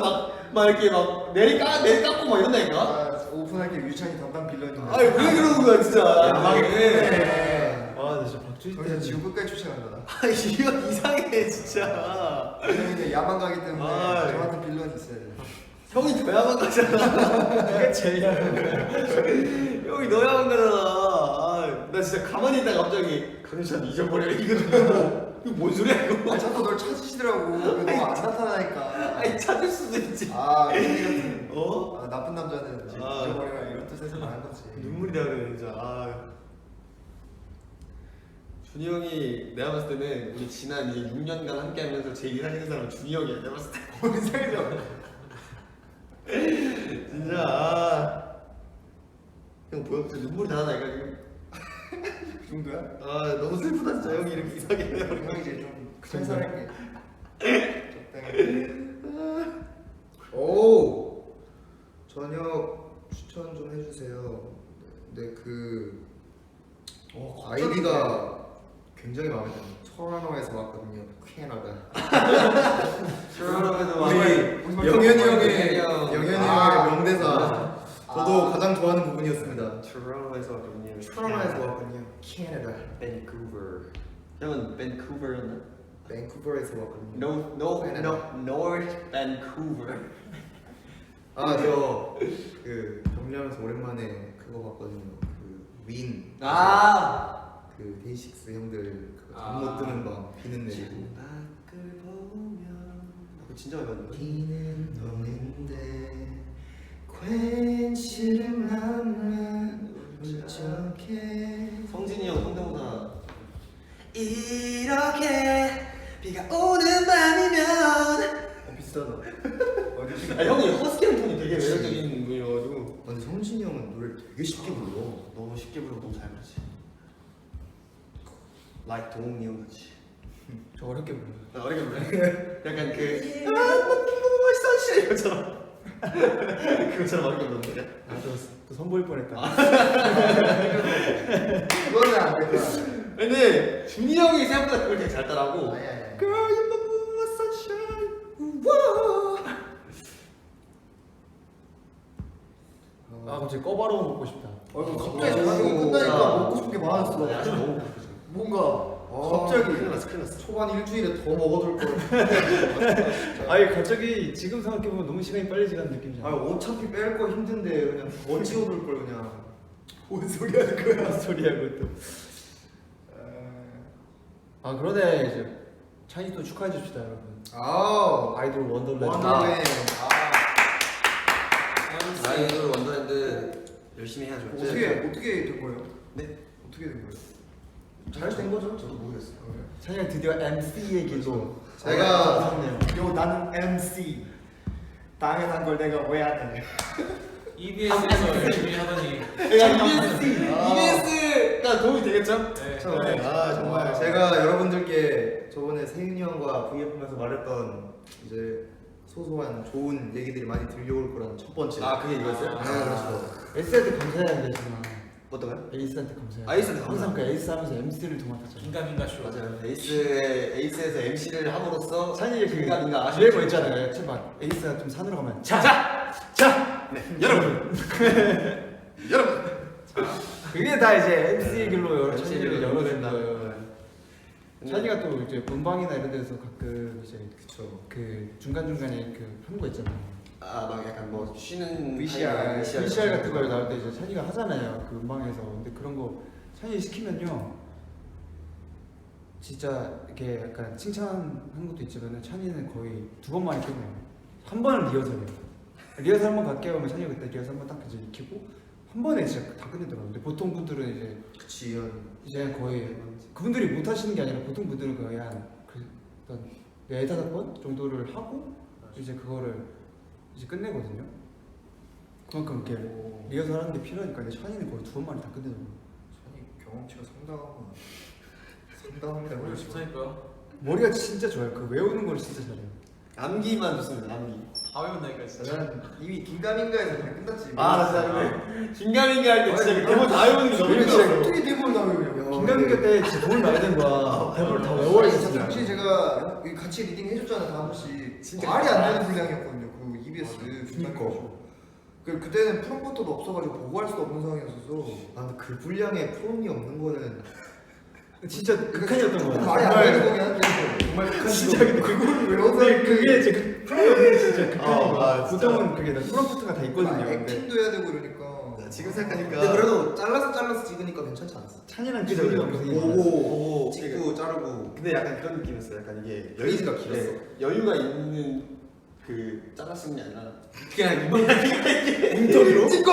막 이렇게 막 내리 깎고 막 이런다니까. 오픈할 때 유찬이 담당 빌런인데. 아니 왜 그러는 거야 진짜. 야망이네. 아, 나 진짜 박주희 거기서 때 지구 끝까지 쫓아간다. 아 이거 이상해 진짜. 왜냐면 야망 가기 때문에 아, 저한테 빌런이 있어야 돼. 형이 더야만 가잖아. 그게 제일 형이 너야만 가잖아. 아, 나 진짜 가만히 있다가 갑자기 강유찬 잊어버려. 이거 뭔 소리야 이거? 아 자꾸 널 찾으시더라고. 너안 나타나니까. 아니 찾을 수도 있지. 아 이런 같은. 어? 아, 나쁜 남자는 이제 아. 잊어버려라 이런 뜻에서 말한 거지. 눈물이 나네 진짜. 아. 준이 형이 내가 봤을 때는 우리 지난 이제 6년간 함께하면서 제일 일하는 사람은 준이 형이야. 내가 봤을 때. 뭔 소리야? 진짜. 아. 형 보여? 진짜 눈물이 나나니까 지금. 그 정도야? 아 너무 슬프다 진짜. 형이 이렇게 이상하게 해버린 형 거. 이제 좀 살살할게. 적당히. 오 저녁 추천 좀 해주세요. 네 그 아이디가 굉장히 마음에 들어요. 토론토에서 왔거든요. 캐나다. 토론토에서 우리 영현이 형의 영현이 아. 형의 명대사. 저도 가장 좋아하는 부분이었습니다. 토론토에서 왔거든요. 토론토에서 왔거든요. 캐나다. 밴쿠버. 형은 밴쿠버였나? 밴쿠버에서 왔거든요. No, North Vancouver. 저 그 정리하면서 오랜만에 그거 봤거든요. 그 윈. 그 데이식스 형들 그거 잠못 드는 밤 비는 내리고. 밖을 보면 그거 진짜 많이 봤는데. 비는 오는데 괜시를 맘만 울적해. 성진이 형 성대모사. 이렇게 비가 오는 밤이면. 비슷하다. 아 형이 허스키한 톤이 되게 매력적인 분이어가지고. 근데 성진이 형은 노래를 되게 쉽게 불러. 너무 쉽게 부르고 너무 잘 부르지. Like 동욱이 형 같이. 저 어렵게 불러요. 나 어렵게 부르네. 약간 그 선샤인 이것처럼. 그것처럼 어렵게 부르는데. 또 선보일 뻔했다. 그거는 안 될 거야. 근데 준이 형이 생각보다 그걸 되게 잘 따라하고. 아니. Girl, you're my sunshine. 우와. 아, 갑자기 꺼바로우 먹고 싶다. 갑자기 전화기가 끝나니까 먹고 싶은 게 많았어. 나 아직 너무 고프지. 뭔가 갑자기 큰일 났어. 초반 일주일에 더 먹어둘 걸. 아니, 갑자기 지금 생각해보면 너무 시간이 빨리 지나는 느낌이잖아. 아 어차피 뺄 거 힘든데 그냥 더 지워둘 걸 그냥. 뭔 소리 하는 거야? 무슨 소리야, 그것도. 아, 그러네. 이제 찬이 또 축하해 줍시다, 여러분. 아이돌 원더랜드. 원더랜드. 아이돌 원더랜드 열심히 해야죠. 어떻게 된 거예요? 네? 어떻게 된 거예요? 잘 된 거죠? 저도 모르겠어요. 찬이가 드디어 MC의 길로. 제가 요 나는 MC. 당연한 걸 내가 왜 안 해? EBS에서 열심히 하더니 EBS가 도움이 되겠죠? 네. 아 정말. 제가 여러분들께 저번에 세윤이 형과 V앱하면서 말했던 이제 소소한 좋은 얘기들이 많이 들려올 거라는 첫 번째. 아 그게 이거였어요? 네, 그렇죠. 에이스한테 감사해야 되지만 어떤가요? 에이스한테 감사해. 에이스한테 감사. 항상 그 에이스 하면서 MC를 도맡았잖아. 민가민가 쇼. 맞아요. 에이스에서 MC를 함으로써 찬이 민가 그 유행어 있잖아요. 제발 에이스가 좀 산으로 가면 여러분 그게 다 이제 MC의 길로 MC를 찬이를 열어낸 열어낸다. 거예요. 찬이가 또 이제 본방이나 이런 데서 가끔 이제 그쵸. 그 중간 중간에 그 하는 거 있잖아요. 아막 약간 뭐 쉬는 VCR. VCR 같은 거 나올 때 이제 찬이가 하잖아요. 그 음방에서. 근데 그런 거 찬이 시키면요. 진짜 이렇게 약간 칭찬하는 것도 있지만 찬이는 거의 두 번 만에 끝내요. 한 번은 리허설이에요. 리허설 한번 갈게요 하면 찬이가 그때 리허설 한번 딱 이제 익히고 한 번에 진짜 다 끝내더라고요. 근데 보통 분들은 그치. 이제 거의 그분들이 못 하시는 게 아니라 보통 분들은 거의 한 4-5번 정도를 하고 이제 그거를 이제 끝내거든요. 그만큼 이렇게 리허설 하는 게 필요하니까 근데 샤니는 거의 2번만에 다 끝내더라고. 전이 경험치가 상당합니다. 오늘 좋다니까. 머리가 진짜 좋아요. 그 외우는 걸 진짜 잘해요. 암기만 좋습니다. 암기. 다 외운다니까 진짜. 저는 이미 긴가민가에서 그냥 끝났지. 아 진짜 근데 긴가민가 할 때 진짜 대본 다 외우는 게 너무 진짜 힘들었어. 어떻게 대본을 다 외우냐고. 긴가민가 때 진짜 돈을 많이 된 거야. 대본을 다 외워야 진짜 진짜. 당시 제가 같이 리딩 해줬잖아요. 다 한 번씩. 진짜 말이 안 되는 분량이었거든요. 그 EBS. 그니까. 그때는 프롬포터도 없어가지고 보고할 수도 없는 상황이었어서. 아 근데 그 분량에 프롬이 없는 거는 진짜 극한이었던 거야. 말이 안 되는 거긴 한데. 정말 극한 진짜 직업. 근데 그걸 외워서 그게 제 프롬이 없는 게 진짜 극한인 거야. 아, 진짜. 보통은 그게 프롬프트가 다 있거든요. 근데 액팅도 해야 되고 그러니까. 지금 생각하니까. 근데 그래도 잘라서 찍으니까 괜찮지 않았어? 찬이랑 그죠, 기분이가 그죠. 무슨 보고 그게- 찍고 자르고 근데 약간 그런 느낌이었어. 약간 이게 페이지가 길었어. 여유가 있는 그 잘랐으는 게 아니라 그냥 이번에 웅터리로? 찍고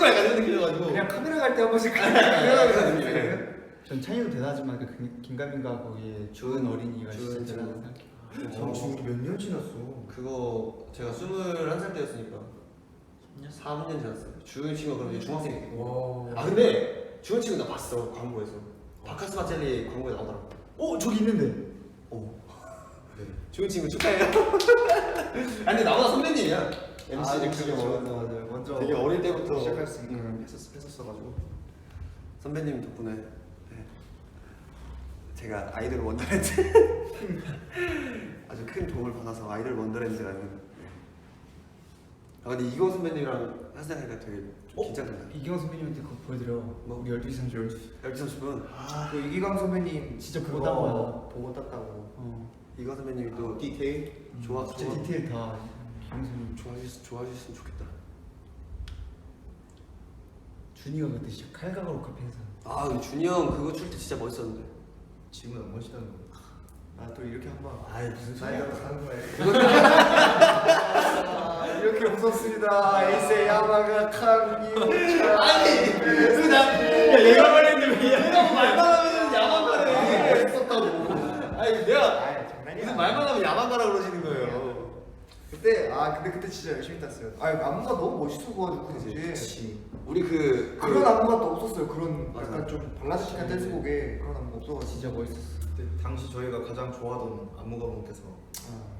약간 이런 느낌이어가지고 그냥 카메라 갈 때 한 번씩 그런 느낌. 전 찬이도 대단하지만 그 김가민가 거기에 주은 어린이가 주은 진짜 대단하다 생각해. 우리 몇년 지났어? 그거 제가 21살 때였으니까 3년 지났어요. 주은 친구가 그럼 이제 중학생이고. 아 근데 주은 친구 나 봤어 광고에서. 바카스 마첼리 광고에 나오더라고. 저기 있는데. 네. 주은 친구 축하해요. 아니 근데 나보다 선배님이야. MC 그렇죠. 맞아요. 먼저 되게 어릴 때부터 시작했으니까. 했었어가지고 선배님 덕분에 네. 제가 아이돌 원더랜드 아주 큰 도움을 받아서 아이돌 원더랜드라는 근데 이거 선배님이랑 하시니까 되게 좀 긴장된다. 이경호 선배님한테 그거 보여드려. 뭐? 우리 12시 30분. 12시 30분 그 이기광 선배님 진짜 그거 보고 딴 거야. 보고 땄다고. 이거 선배님이 또 디테일 좋아 진짜 디테일 다 이경호 선배님. 좋아하셨으면 좋겠다. 준이가 그때 진짜 칼각으로 카페에서. 아 준이 형 그거 출 때 진짜 멋있었는데. 지금은 안 멋있다는 거. 나또 이렇게 한번 아이 무슨 나이가 소리야. 가는 거야. 이렇게 웃었습니다. 에이세 야마가 칸 아니 야 얘가 말했는데 왜 얘가 말만 하면 야만가래. 멋있었다고. 아니 내가 아이 장난이야. 무슨 말만 하면 야만가라 그러시는 거예요. 근데 그때 진짜 열심히 땄어요. 안무가 너무 멋있어 보여가지고 그 당시에. 그치. 우리 그런 안무가 또 없었어요. 그런 맞아. 약간 좀 발라드틱한 댄스곡에 그런 안무가 없어가지고. 진짜 멋있었어. 그때 당시 저희가 가장 좋아하던 안무가 분께서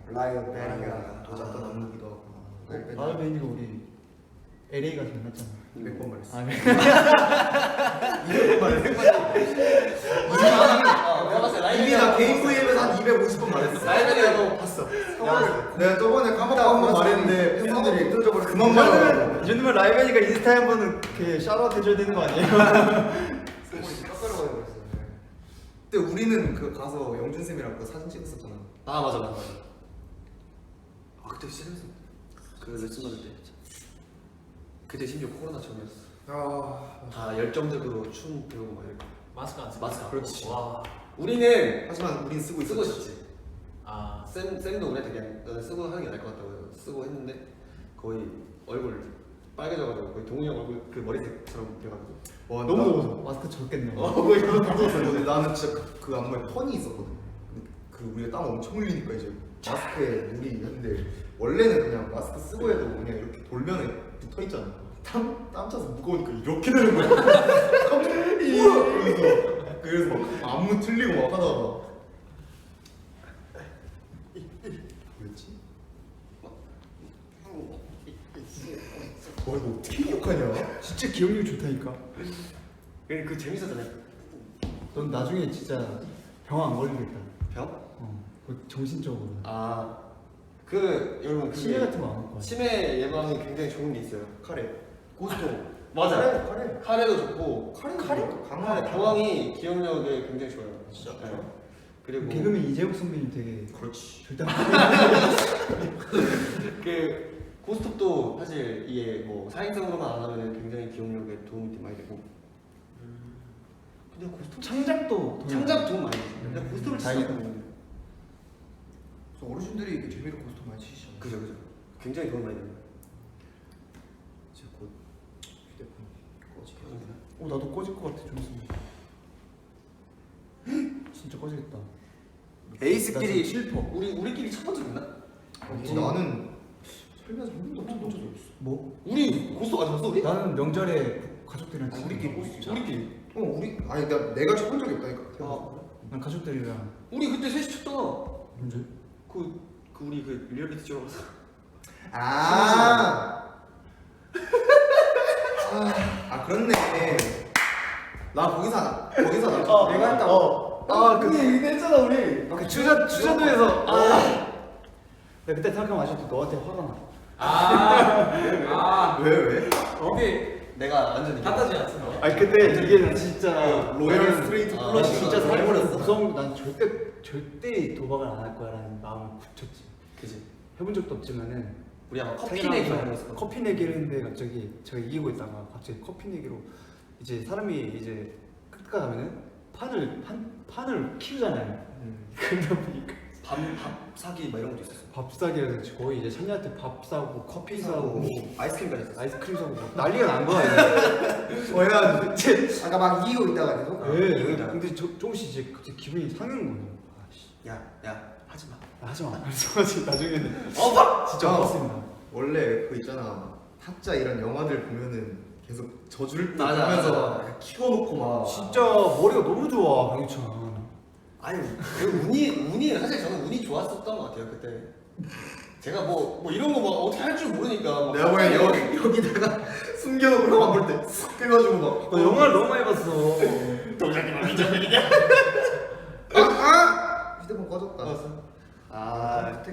라이언 베리가 도작던 안무기도 하고 나도 베니가 우리 LA가 만났잖아. 200번 말했어. 아, 네. 내가 봤을 때 이미 나 개인 V앱에서 한 250번 말했어. 라이언이 나도 봤어. 내가 저번에 까먹고 한번 말했는데 팬분들이 뜯어져버려. 그만 말하라고. 이 정도면 라이벤이가 인스타에 한 번은 이렇게 샤라웃 해줘야 되는 거 아니에요? 소문이 깎아러 버렸어요. 그때 우리는 그 가서 영준 쌤이랑 그 사진 찍었었잖아. 아 맞아. 아 그때 진짜 재밌어. 그 레슨 받을 때. 그때 심지어 코로나 처음이었어. 다 열정적으로 춤 배우고 막 이렇게. 마스크 안 쓰고. 마스크. 그렇지. 와. 우리는 하지만 우린 쓰고 쓰고 있었지. 있었지. 아. 쌤도 우리한테 그냥 너는 쓰고 하는 게 나을 것 같다고 해서 쓰고 했는데 거의 얼굴 빨개져가지고 거의 동훈이 형 얼굴 그 머리색처럼 돼가지고 와, 너무 나- 더워서 마스크 젖겠네. 거의 근데 나는 진짜 그 안무에 펀이 있었거든. 근데 그 우리가 땀 엄청 흘리니까 이제 마스크에 물이 있는데 원래는 그냥 마스크 쓰고 해도 그냥 이렇게 돌면에 붙어 있잖아. 땀 차서 무거우니까 이렇게 되는 거야. 그래서 막 안무 틀리고 막 하다가 뭐였지? 와 이거 어떻게 기억하냐? 진짜 기억력이 좋다니까. 그 재밌었잖아요. 넌 나중에 진짜 병 안 걸리겠다. 병? 그 정신적으로. 그 여러분 그게 치매 같은 거 안 할 거야. 치매 예방이 굉장히 좋은 게 있어요. 카레. 고스톱. 맞아. 카레. 카레도 좋고 카레. 당황이 기억력에 굉장히 좋아요. 진짜? 네. 그리고 개그맨 이재욱 선배님 되게 그렇지. 절대 안 그 고스톱도 사실 이게 뭐 사행성으로만 안 하면 굉장히 기억력에 도움이 많이 되고. 근데 고스톱 창작도 창작 도움 많이 되죠. 근데 고스톱을 다행이다. 치면 그래서 어르신들이 이게 재미로 고스톱 많이 치시잖아요. 그죠. 굉장히 도움 많이 됩니다. 이제 곧 휴대폰 꺼지게. 나도 꺼질 것 같아 좀 있으면. 진짜 꺼지겠다. 에이스끼리 나 지금 슬퍼. 우리끼리 첫 번째 만나? 나는 살면서 한 번도 없던 적이 없어. 뭐? 우리 고스톱 안 쳤어 우리? 나는 명절에 가족들이랑 치는 우리끼리 거. 우리끼리. 우리 아니 내가 쳐본 적이 없다니까. 난 가족들이랑 우리 그때 셋이 쳤잖아. 언제? 그 우리 그 리얼리티 찍으러 가서. 아 그렇네. 나 거기서 나. 내가 했다고. 그 얘기 했잖아 우리. 그 주전도에서 나 그때 생각하면 아직도 너한테 화가 나. 왜? 근데 내가 완전 탓하지 않습니다. 아니 근데 이게 진짜 로열 스트레이트 아, 플러시 진짜 잘 살고 버렸어. 무서운 난 절대 도박을 안 할 거야라는 마음을 굳혔지. 그지. 해본 적도 없지만은 우리 아마 커피 생일하면서 내기 하는 거 있었거든. 커피 내기를 했는데 갑자기 제가 이기고 있다가 갑자기 커피 내기로 이제 사람이 이제 끝가 가면은 판을 키우잖아요. 그러다 보니까 밥 사기 막 이런 것도 있었어. 밥 사기를 거의 이제 찬이한테 밥 사고 커피 사고 아이스크림까지 있었어. 아이스크림 사고 막 난리가 난 거야. 이제. 해가지고 아까 막 이기고 있다가 계속. 네, 근데 조금씩 이제 갑자기 기분이 상하는 거예요. 아씨, 야 하지 마. 하지 마. 그래서 나중에는 진짜 아. 없었습니다. 원래 그 있잖아 타짜 이런 영화들 보면은 계속 저주를 맞아, 하면서 맞아. 키워놓고 막 진짜 머리가 너무 좋아 강유찬. 아니 그 운이 사실 저는 운이 좋았었던 것 같아요 그때. 제가 뭐 이런 거 막 어떻게 할 줄 모르니까 막 내가 보기엔 여기다가 숨겨놓고 형안 볼 때 쓱 빼가지고 막 너 영화를 너무 많이 봤어. 휴대폰 꺼졌다.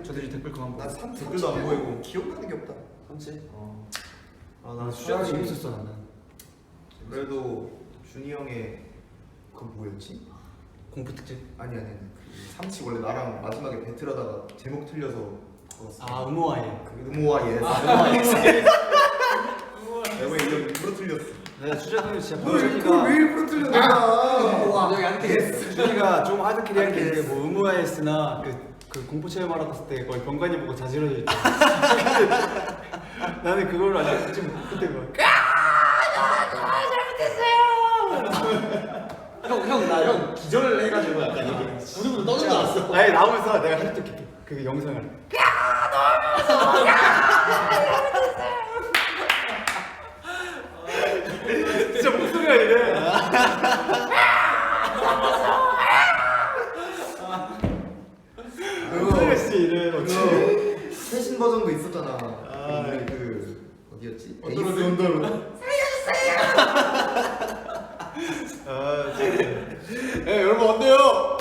저들이 댓글 그만 봐. 나 3, 댓글도 안 보이고. 기억나는 게 없다. 삼치. 아나 수학 재밌었어 나는. 그래도 준이 형의 그 뭐였지? 공포 특집. 아니 그 삼치 원래 나랑 마지막에 배틀하다가 제목 틀려서 그었어. 아 음모아예. 음모와 예스. 내가 이름 일부러 틀렸어. 내가 주장을 진짜 그걸 준이가 왜 일부러 틀려 내가. 완전히 안 돼. 준이가 좀 하드캐리 할게 뭐 음모아예스나 그 공포 체험 하러 갔을 때 거의 병관이 보고 자지러져 있다. 나는 그걸로 아직 좀 그때 막 형 기절을 해가지고 약간 이게 부들부들 떠는 거 알았어. 아니 나오면서 내가 하도 이렇게 그 영상을 진짜 목소리가 이래. 목소리가 진짜 이래. 그 최신 버전도 있었잖아. 우리 그 어디였지? 에이스 언더로. 아 진짜. 예 여러분 어때요?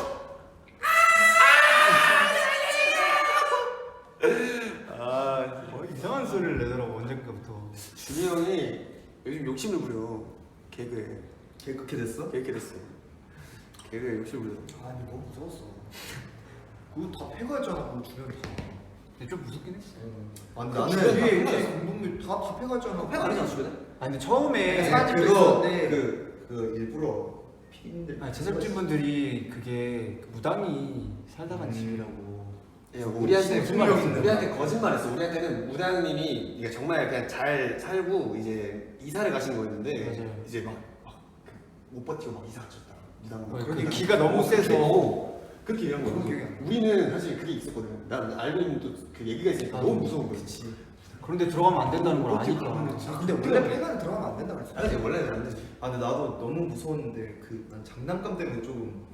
뭐 이상한 소리를 내더라고 언젠가부터. 준이 형이 요즘 욕심을 부려 개그에. 걔 그렇게 됐어? 이렇게 됐어. 개그에 욕심을 부려. 아니 너무 무서웠어. 그거 다 패가했잖아 그 주변 다. 근데 좀 무섭긴 했어. 아니 주변 나는 다 위에 패가했어. 감독님 다 패가했잖아. 팩 아니잖아 주변에? 아 근데 처음에 사진도 그거 있었는데. 그 일부러 피디님들 제작진분들이 그게 무당이 살다 간 집이라고. 예, 우리한테 무슨 말이 있는 우리한테 거짓말했어. 우리한테는 우당님이 이게 정말 그냥 잘 살고 이제 이사를 가신 거였는데 맞아요. 이제 못 버티고 막 이사 가셨다. 무당. 그게 기가 너무 세서. 그렇게 얘기한 거야. 그런 기억이 안 나. 우리는 사실 그게 있었거든. 난 알고 있는 또 그 얘기가 있으니까 아, 너무 무서운 거야. 그런데 들어가면 안 된다는 걸 어떻게 아니까. 아, 근데 원래 패가는 들어가면 안 된다 그랬어. 아니 원래는 안 되지. 아 근데 나도 너무 무서웠는데 그 난 장난감 때문에 조금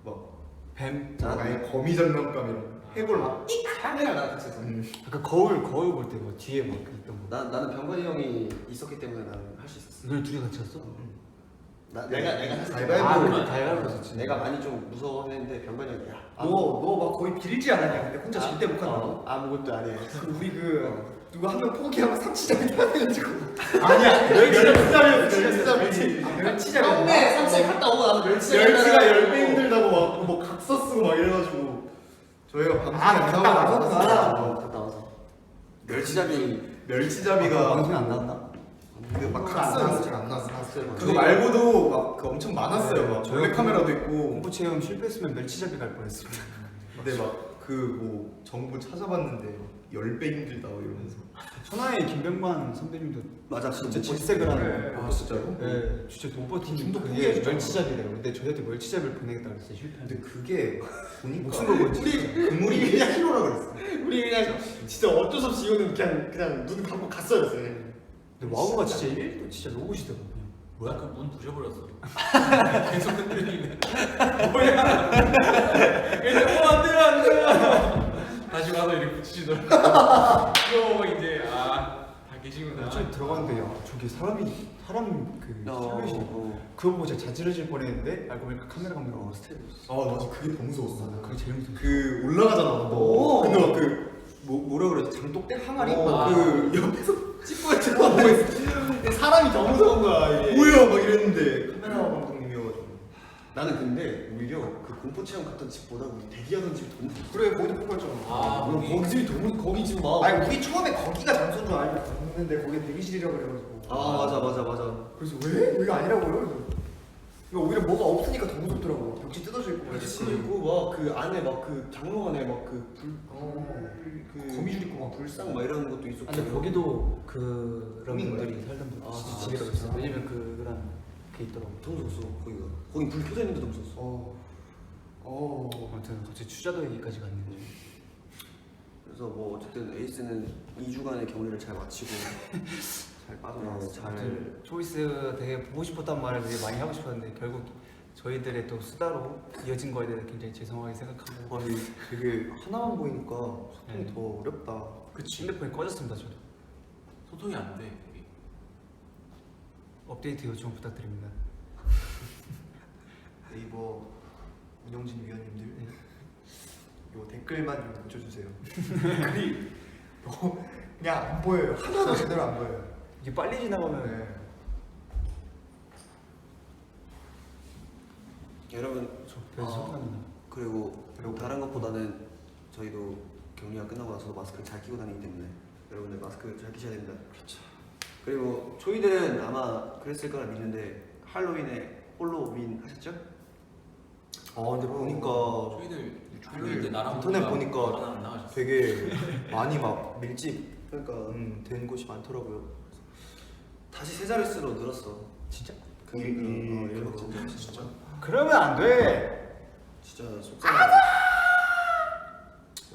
막 뱀. 아예 거미 장난감이랑 해골 막 향이랑 나랑 같이 했어. 아까 거울 볼 때 뭐 뒤에 막 있던 거. 나는 병관이 형이 있었기 때문에 나는 할 수 있었어. 이걸 둘이 같이 했어? 내가 가위바위보. 아 그래 다이아로 했었지. 내가 많이 좀 무서워했는데 병관이 형이 야 너막 거의 빌지 않았냐? 근데 혼자 절대 못 간다고. 아무것도 안 해. 우리 누가 한 명 포기하고 삼치장이 타가지고. 아니야 멸치잡이었어 멸치장이. 처음에 삼치 갔다 오고 나서 멸치가 멸치가 10배 힘들다고 막 뭐 각서 쓰고 막 이래가지고 저희가 방송에 안 갔다 나오고 와서? 갔다 와서 멸치잡이 멸치잡이가 방송에 안 나왔나? 근데 막 그거 각서 안 연습 안 나왔어 그거 저희- 말고도 막 그 엄청 많았어요 막 저희 몰래 카메라도 있고 공포 체험 실패했으면 멸치잡이 갈 뻔했습니다. 근데 막 그 뭐 정보 찾아봤는데 10배 힘들다 이러면서. 천하의 김병만 선배님도 맞아, 진짜 질색을 하는 그래. 거예요. 아 진짜로? 네, 진짜 못 버티는 중독 그게 포기해주잖아. 멸치잡이래요. 근데 저희한테 멸치잡이를 보내겠다 그랬어요. 근데 실패했는데 그게 보니까 목숨 걸고 진짜. 그물이 그냥 히로라 그랬어. 우리 그냥 진짜 어쩔 수 없이 이거는 그냥 눈 감고 갔어요. 근데 와우가 진짜 1도 진짜 로봇이더라고요. 뭐야? 그 문 부셔버렸어. 계속 흔들리네. 뭐야? 이제 안 돼요. 다시 와서 이렇게 붙이시더라고. 이거 이제 다 계시구나. 좀 들어갔는데 야 저기 사람 그 헬멧이 그거 보고 제가 자지러질 뻔했는데 알고 보니까 카메라 감독 스텝. 아 맞아 그게 더 무서웠어. 그게 제일 무서워. 그 올라가잖아 너. 근데 막 그 뭐라 그래 장독대 항아리 그 옆에서 찍고 있잖아. 뭐 사람이 더 무서운 거야 이게. 뭐야 막 이랬는데 카메라 감독님이어가지고. 나는 근데 오히려 그 공포 체험 갔던 집보다 우리 대기하던 집이 더 무서워. 그래 거기도 뽑았잖아. 물론 거기 집이 더 무서워. 거기 집 막. 아니 우리 처음에 거기가 장소인 줄 알고 갔는데 거기 대기실이라고 그래가지고. 맞아. 그래서 왜? 여기가 아니라고요? 그래서 이거 오히려 뭐가 없으니까 더 무섭더라고. 벽지 뜯어져 있고. 그리고 막 그 안에 막 그 장롱 안에 막 그 거미줄 있고 막 불상 막 이런 것도 있었고. 근데 거기도 그런 꾸민 거야? 분들이 살던 분 아, 집이라고 진짜? 했어. 왜냐면 그런 게 있더라고. 더 무서웠어 거기가. 거기 불 켜져 있는데도 무서웠어. 아무튼 갑자기 추자도 얘기까지 갔네요. 그래서 뭐 어쨌든 에이스는 2주간의 격리를 잘 마치고 잘 빠져나왔어. 잘. 아무튼 초이스 되게 보고 싶었단 말을 되게 많이 하고 싶었는데 결국 저희들의 또 수다로 이어진 거에 대해 굉장히 죄송하게 생각하고. 아니 되게 하나만 보이니까 소통이 네. 더 어렵다. 그치. 핸드폰이 꺼졌습니다 저도. 소통이 안 돼. 여기. 업데이트 요청 부탁드립니다. 네이버 운영진 위원님들 요 댓글만 좀 고쳐주세요. 댓글이 그냥 안 보여요. 하나도 제대로 안 보여요. 이게 빨리 지나가면 네. 여러분 저 별로 생각납니다. 그리고 다른 것보다는 저희도 격리가 끝나고 나서 마스크를 잘 끼고 다니기 때문에 여러분들 마스크 잘 끼셔야 됩니다. 그렇죠. 그리고 초이들은 아마 그랬을 거라 믿는데 할로윈에 홀로윈 하셨죠? 근데 보니까 저희들 할로윈 때 나랑 인터넷 누가 보니까 나랑 안 나가셨어. 되게 많이 막 밀집 그러니까 된 곳이 많더라고요. 다시 세 자릿수로 늘었어. 진짜? 일 그거 확진자 진짜. 그러면 안 돼. 진짜 속상하다.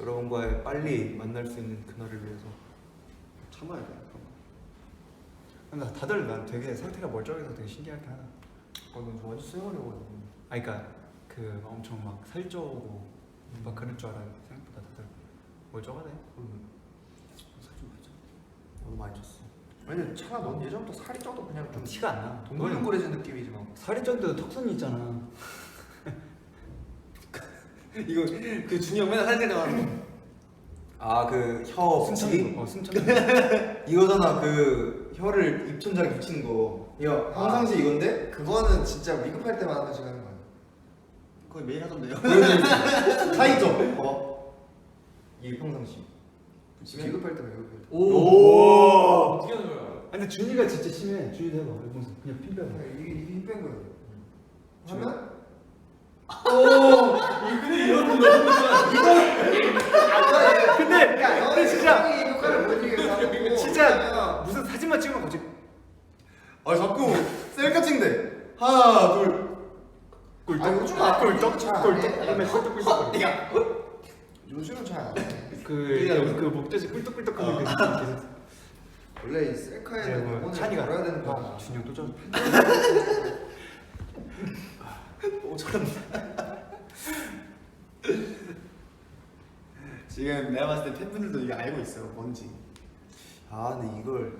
여러분과의 빨리 만날 수 있는 그날을 위해서. 참아야 돼. 근데 다들 난 되게 상태가 멀쩡해서 되게 신기하긴 하다. 넌 저 완전 쌩얼이거든. 아 그러니까 그 엄청 막 살쪄고 막 그럴 줄 알았는데 생각보다 다들 멀쩡하네. 살좀 보자. 너무 많이 쪘어. 아니 차가 넌 예전부터 살이 쪄도 그냥 좀 티가 안 나. 동글동글해진 느낌이지만 살이 쪘는데도 턱선이 있잖아. 이거 그 준이 형 맨날 사진 찍다가 아그혀 승천이. 승천이. 이거잖아. 그 혀를 입천장에 붙이는 거. 야 평상시 이건데? 그거는 진짜 위급할 때만 한 번씩 하는 거야. 거의 매일 하던데요. 차이점. 이게 평상시. 위급할 때만 위급할 때. 오. 어떻게 하는 거야? 근데 준이가 진짜 심해. 준이도 해봐. 이러면서 그냥 핀 빼봐. 이게 힘뺀 거야. 하면 근데 진짜 형이 효과를 보여주기 위해서 하는 거고. 진짜 무슨 사진만 찍으면 거지. 자꾸 셀카 찍는데. 하나 둘. 요즘 안 꿀떡 잘안 꿀떡 해. 그다음에 꿀떡꿀떡. 요즘은 잘 안 해. 그 여기 그 목젖이 꿀떡꿀떡하는 그 느낌 계속. 원래 이 셀카에는 뭐 영혼을 찬이가 걸어야 되는 거야. 준이 형 또 졌. 지금 내가 봤을 때 팬분들도 이거 알고 있어요. 뭔지. 근데 이걸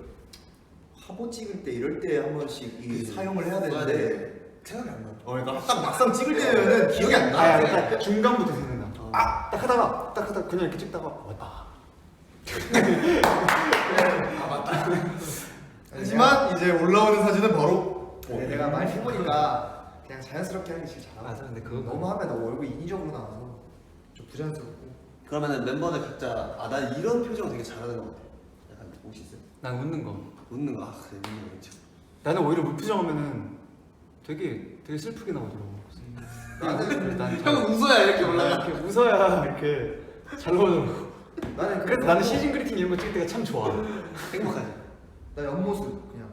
화보 찍을 때 이럴 때 한 번씩 이 사용을 해야 써야 되는데 돼. 생각이 안 나. 그러니까 딱 막상 찍을 때면은 기억이 안 나. 아, 약간 중간부터 생각나. 어. 딱 하다가 그냥 이렇게 찍다가 왔다. 하지만 이제 올라오는 사진은 바로 근데 내가 많이 해보니까 그냥 자연스럽게 하는 게 제일 잘하고. 맞아, 근데 그거 너무 하면 나 얼굴 인위적으로 나와서 좀 부자연스럽고. 그러면은 멤버들 각자 난 이런 표정 되게 잘하는 것 같아. 약간 혹시 있어요? 난 웃는 거. 웃는 거. 그래 웃는 거 괜찮아. 나는 오히려 무표정하면은 되게 슬프게 나오더라고. 나는 난 형 웃어야 이렇게 이렇게 웃어야 이렇게 잘 나오더라고. 나는 그래서 나는 시즌 그리팅 이런 거 찍을 때가 참 좋아. 행복하지. 나 옆모습 그냥.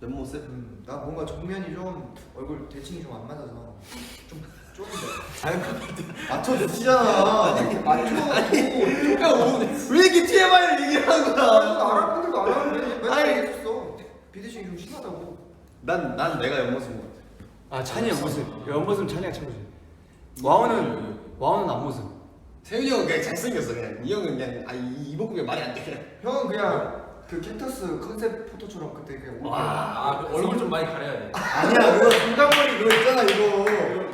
옆모습? 나 뭔가 정면이 좀 얼굴 대칭이 좀 안 맞아서 좀 좁은데. 맞춰주시잖아. 맞춰. 왜 이렇게 TMI를 얘기를 하는 거야? 안 할 분들도 안 하는데 맨날 아니. 얘기했었어. 비대칭이 좀 심하다고. 난 내가 옆모습인 것 같아. 아 찬이 옆모습. 옆모습은 찬이가 최고지. 와우는 앞모습. 세윤이 형은 그냥 잘생겼어 그냥. 이 형은 그냥 이복구가 말이 안 돼 그냥. 형은 그냥 그 캡터스 컨셉 포토처럼 그때 그냥 올게. 아, 그 얼굴 좀 많이 가려야 돼. 아니야 그거 중간머리 그거 있잖아 이거.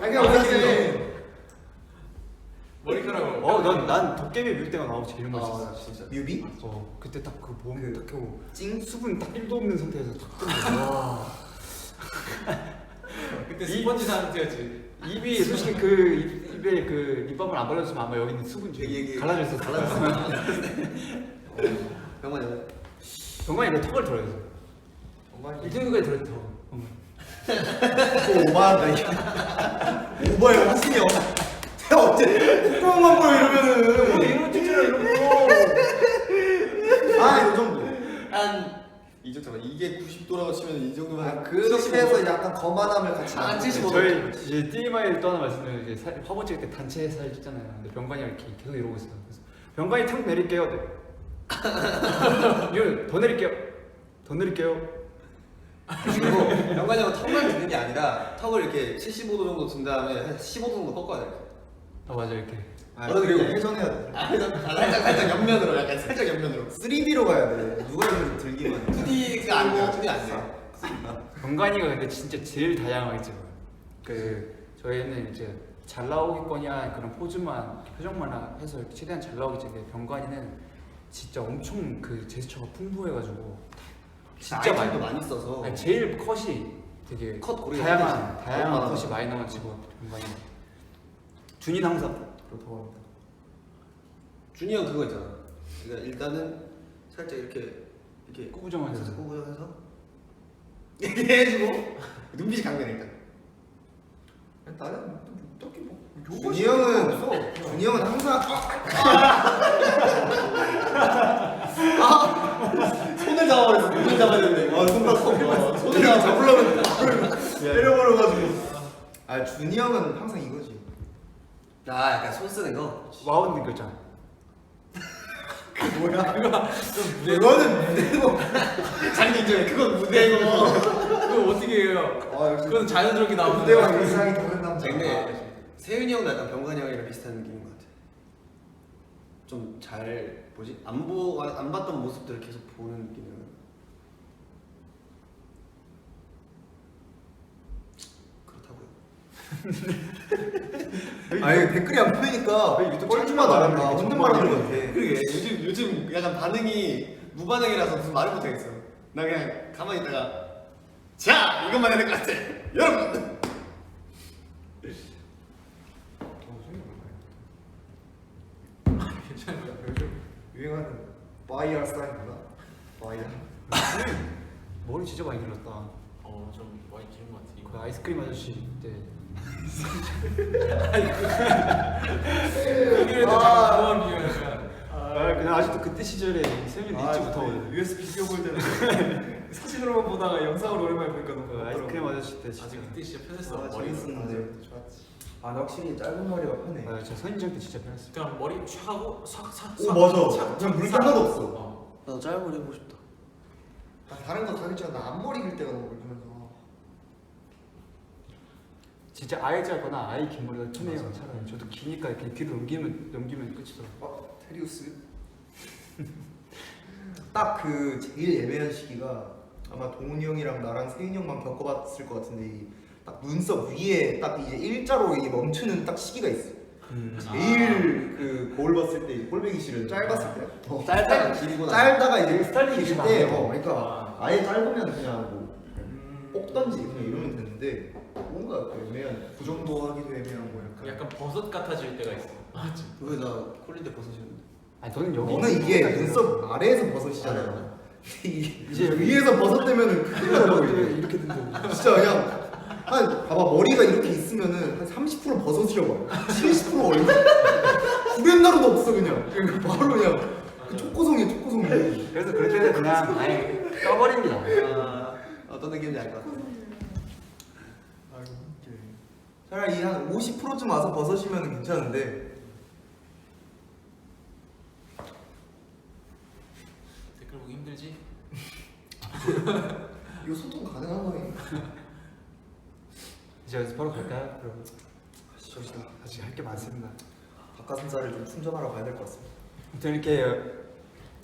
아니 그냥 원래 머리카락을. 난 도깨비 뮤비 때가 나오고 제일 멋있었어. 진짜. 뮤비? 그때 딱 그 몸을 딱 켜고 찡? 수분 딱 1도 없는 상태에서 딱 뜨는 와. 그때 스펀지 상태였지. 입이 솔직히 그 입에 그 립밤을 안 발랐으면 아마 여기는 수분 이게 갈라져 있었어. 병만이 형. 병관이 내 턱을 들어야 돼. 정말 이 정도까지 들었대. 또 오버한다 이게. 오버야 무슨이야. 내가 어째 콧구멍만 보여 이러면은. 이런 찍잖아 이런 거. 이 정도. 이 정도. 이게 90도라고 치면 이 정도면 그렇게 해서 약간 거만함을 같이 안 나누고. 75. 저희 이제 TMI를 또 하나 말씀드리면 이제 화보 찍을 때 단체 사진 찍잖아요. 근데 병관이 이렇게 계속 이러고 있어요. 그래서 병관이 턱 내릴게요. 이거 더 내릴게요. 더 내릴게요. 그리고 병관이 형은 턱만 드는 게 아니라 턱을 이렇게 75도 정도 든 다음에 한 15도 정도 꺾어야 돼. 맞아 이렇게. 그리고 회전해야 돼. 살짝 옆면으로 약간 살짝 옆면으로. 3D로 가야 돼. 누가 좀 들기만. 2D가 안 돼요. 2D 안 돼. 병관이가 근데 진짜 제일 다양하게 찍어요. 그 저희는 이제 잘 나오겠거냐 그런 포즈만 표정만 해서 최대한 잘 나오게 찍는데 병관이는 진짜 엄청 그 제스처가 풍부해가지고 진짜 아이템도 많이 써서. 아니, 제일 컷이 되게 컷 고르기 다양한 힘들지. 어, 컷이 많이 나와가지고 병관이. 준이는 항상 그렇다고 합니다. 준이 형 그거 있잖아. 그러니까 일단은 살짝 이렇게 꾸부정하면서 살짝 꾸부정해서 이렇게 해주고 눈빛이 강렬해 일단. 나는 딱히 뭐 준이 형은 준이 형은 항상 손을 잡아버렸어. 눈을 잡아야 되는데 손가락 손을 잡으려면 때려버려가지고. 준이 형은 항상 이거지. 약간 손 쓰는 거. 와우는 거 있잖아. 그거는 무대고. 자기 인정해. 그건 무대고. 그거 어떻게 해요? 그건 자연스럽게 나오는 무대와 거야. 일상이 다른 남자. 근데 세윤이 형도 약간 병관이 형이랑 비슷한 느낌인 것 같아. 좀 잘 뭐지? 안 봤던 모습들을 계속 보는 느낌이야. 그렇다고요. 아니 댓글이 안 보이니까 유튜브 뻘쭘하다. 말하는 게 혼자 정말 말하는 것 많아. 같아. 그러게 요즘 약간 반응이 무반응이라서 무슨 말을 못하겠어. 나 그냥 가만히 있다가 자 이것만 해야 될 것 같아. 여러분. 유행하는 바이알 사인구나. 바이알. 머리 진짜 많이 길렀다. 좀 많이 기른 것 같아. 그 이거. 아이스크림 아저씨 때. 비교해도 참 좋아하는 비교니까. 그냥 아직도 그때 시절에 세윤이 잊지 못하거든. USB 끼워볼 때는 사진으로만 보다가 영상으로 오랜만에 보니까 너무 그 아이스크림 아저씨 때 진짜. 아직 그때 진짜 편했어. 머리 머리. 쓰는데 좋았지. 확실히 짧은 머리가 편해. 저 선인장 때 진짜 편했어. 그냥 머리 촥 하고 싹싹. 오 맞아. 그냥 물기 하나도 없어. 나도 짧은 머리 해보고 싶다. 다른 거 다 괜찮아. 나 앞머리 길 때가 너무 불편해서. 진짜 아예 짧거나 아예 긴 머리가 편해요. 차라리 저도 기니까 이렇게 뒤로 넘기면 끝이더라고. 테리우스. 딱 그 제일 애매한 시기가 아마 동훈이 형이랑 나랑 세윤이 형만 겪어봤을 것 같은데 딱 눈썹 위에 딱 이제 일자로 이게 멈추는 딱 시기가 있어. 제일 그 거울 봤을 때 꼴보기 싫은 짧았을 때. 짧다가 길고 짧다가 이제 스타일링이 길 좀 때, 안 돼. 그러니까 아예 짧으면 그냥 뭐 뽑던지 그냥 이러면 되는데 뭔가 그 애매한 그 정도 하기도 애매한 거 약간. 약간 버섯 같아질 때가 있어. 맞지. 왜나 콜린데 벗으시는데? 아니 너는 여기 너는 이게 눈썹 아래에서 버섯이잖아요. 이제 여기 위에서 버섯되면은 큰일 나더라고 이게. 이렇게 된다고. 진짜 그냥 봐봐 머리가 이렇게 있으면은 한 30% 버섯이라고 70% 얼굴 구렛나루도 없어 그냥 바로 그냥 초코송이 초코송이. 그래서 그럴 때는 그냥 아예 떠버립니다. 어떤 느낌인지 알 것 같아. 차라리 한 50%쯤 와서 벗으시면 괜찮은데. 댓글 보기 힘들지? 이거 소통 가능한 거예요? 이제 연습하러 갈까요? 그럼 가시죠. 아직 할 게 많습니다. 닭가슴살을 좀 충전하러 가야 될 것 같습니다. 아무튼 이렇게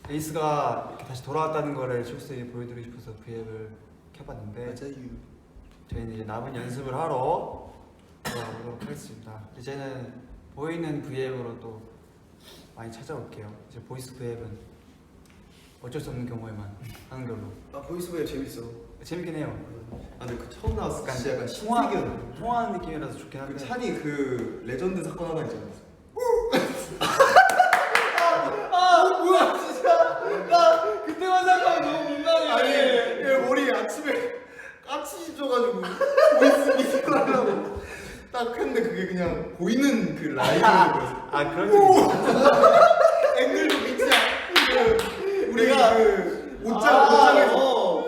에이스가 이렇게 다시 돌아왔다는 거를 실수에 보여드리고 싶어서 V앱을 켜봤는데 저희는 이제 남은 연습을 하러 돌아오도록 하겠습니다. 이제는 보이는 V앱으로 또 많이 찾아올게요. 이제 보이스 V앱은 어쩔 수 없는 경우에만 하는 걸로. 아 보이스브이 재밌어. 재밌긴 해요. 아 근데 그 처음 나왔을 때 진짜 약간 통화, 신세계였는데. 통화하는 느낌이라서 좋긴 그 한데 찬이 그 레전드 사건 하나 있잖아요. 그때만 생각하면 너무 민망해. 아니 얘 머리 아침에 까치 져가지고 보이스 미팅을 하려고 딱 했는데 그게 그냥 보이는 그 라이브로 보였어. 아 그런 게 있어. 앵글도 미치야. 그 우리가 그 옷장에서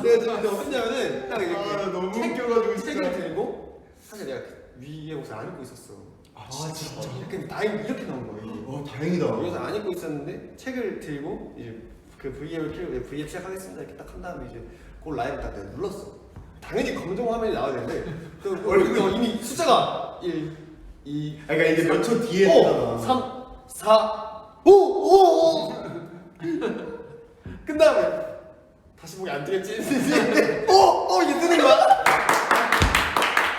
내가 지금 근데 어땠냐면은 딱 이렇게 너무 책- 웃겨가지고 책을 진짜. 들고 사실 내가 위에 옷을 안 입고 있었어. 아 진짜. 이렇게 다행히 이렇게 나온 거야. 이게. 다행이다. 여기서 안 입고 있었는데 책을 들고 이제 그 V앱을 켜고 V앱 시작하겠습니다 이렇게 딱 한 다음에 이제 그 라이브 딱 내가 눌렀어. 당연히 검정 화면이 나와야 되는데 그 얼굴이 이미 숫자가 1, 2, 그러니까 이게 몇 초 뒤에 5, 뜨잖아. 3, 4, 5, 5. 그 다음에 다시 보기 안 뜨겠지? 이게 뜨는 거야?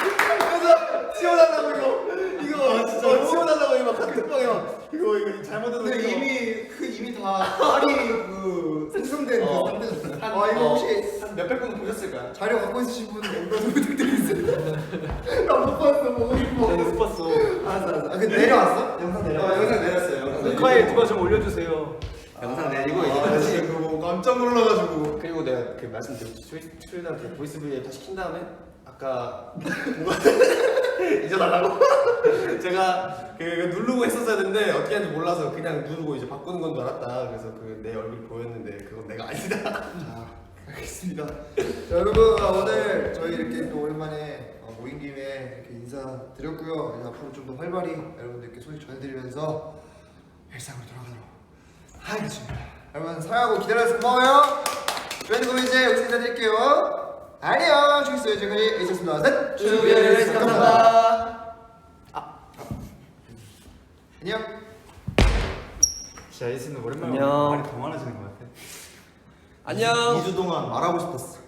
그래서 지워달라고 이거 진짜 지워달라고 이거 카톡방에 막 이거 잘못해서 근데 이미 다 팔이 그 생성된 그 상태잖아. 아 이거 혹시 한 몇백 분 보셨을 거야. 자료 갖고 있으신 분 멤버 좀 부탁드리겠습니다. 나못 봤어, 보고 싶어. 내가 못 봤어. 알았어. 아, 근데 내려왔어? 영상 내려왔어? 영상 내렸어요. 영상 녹화에 누가 좀 올려주세요. 영상 내리고 이제 아, 다시 진짜 그거 깜짝 놀라가지고. 그리고 내가 그 말씀드린 출연한테 보이스 브이앱 다시 킨 다음에 아까 잊어달라고 제가 그 누르고 했었어야 되는데 어떻게 하는지 몰라서 그냥 누르고 이제 바꾸는 건 줄 알았다. 그래서 그 내 얼굴 보였는데 그건 내가 아니다. 자, 알겠습니다. 자, 여러분 오늘 저희 이렇게 또 오랜만에 모인 김에 이렇게 인사드렸고요. 이제 앞으로 좀 더 활발히 여러분들께 소식 전해드리면서 일상으로 돌아가도록 하겠습니다. 여러분 사랑하고 기다려주셔서 고마워요. 저희는 그럼 이제 여기서 인사드릴게요. 안녕. 주기스 지금까지 에이스였습니다. 셋. 주기스 감사합니다. 안녕. 진짜 에이스는 오랜만에 안녕. 말이 더 많아지는 것 같아. 안녕. 2주 동안 말하고 싶었어.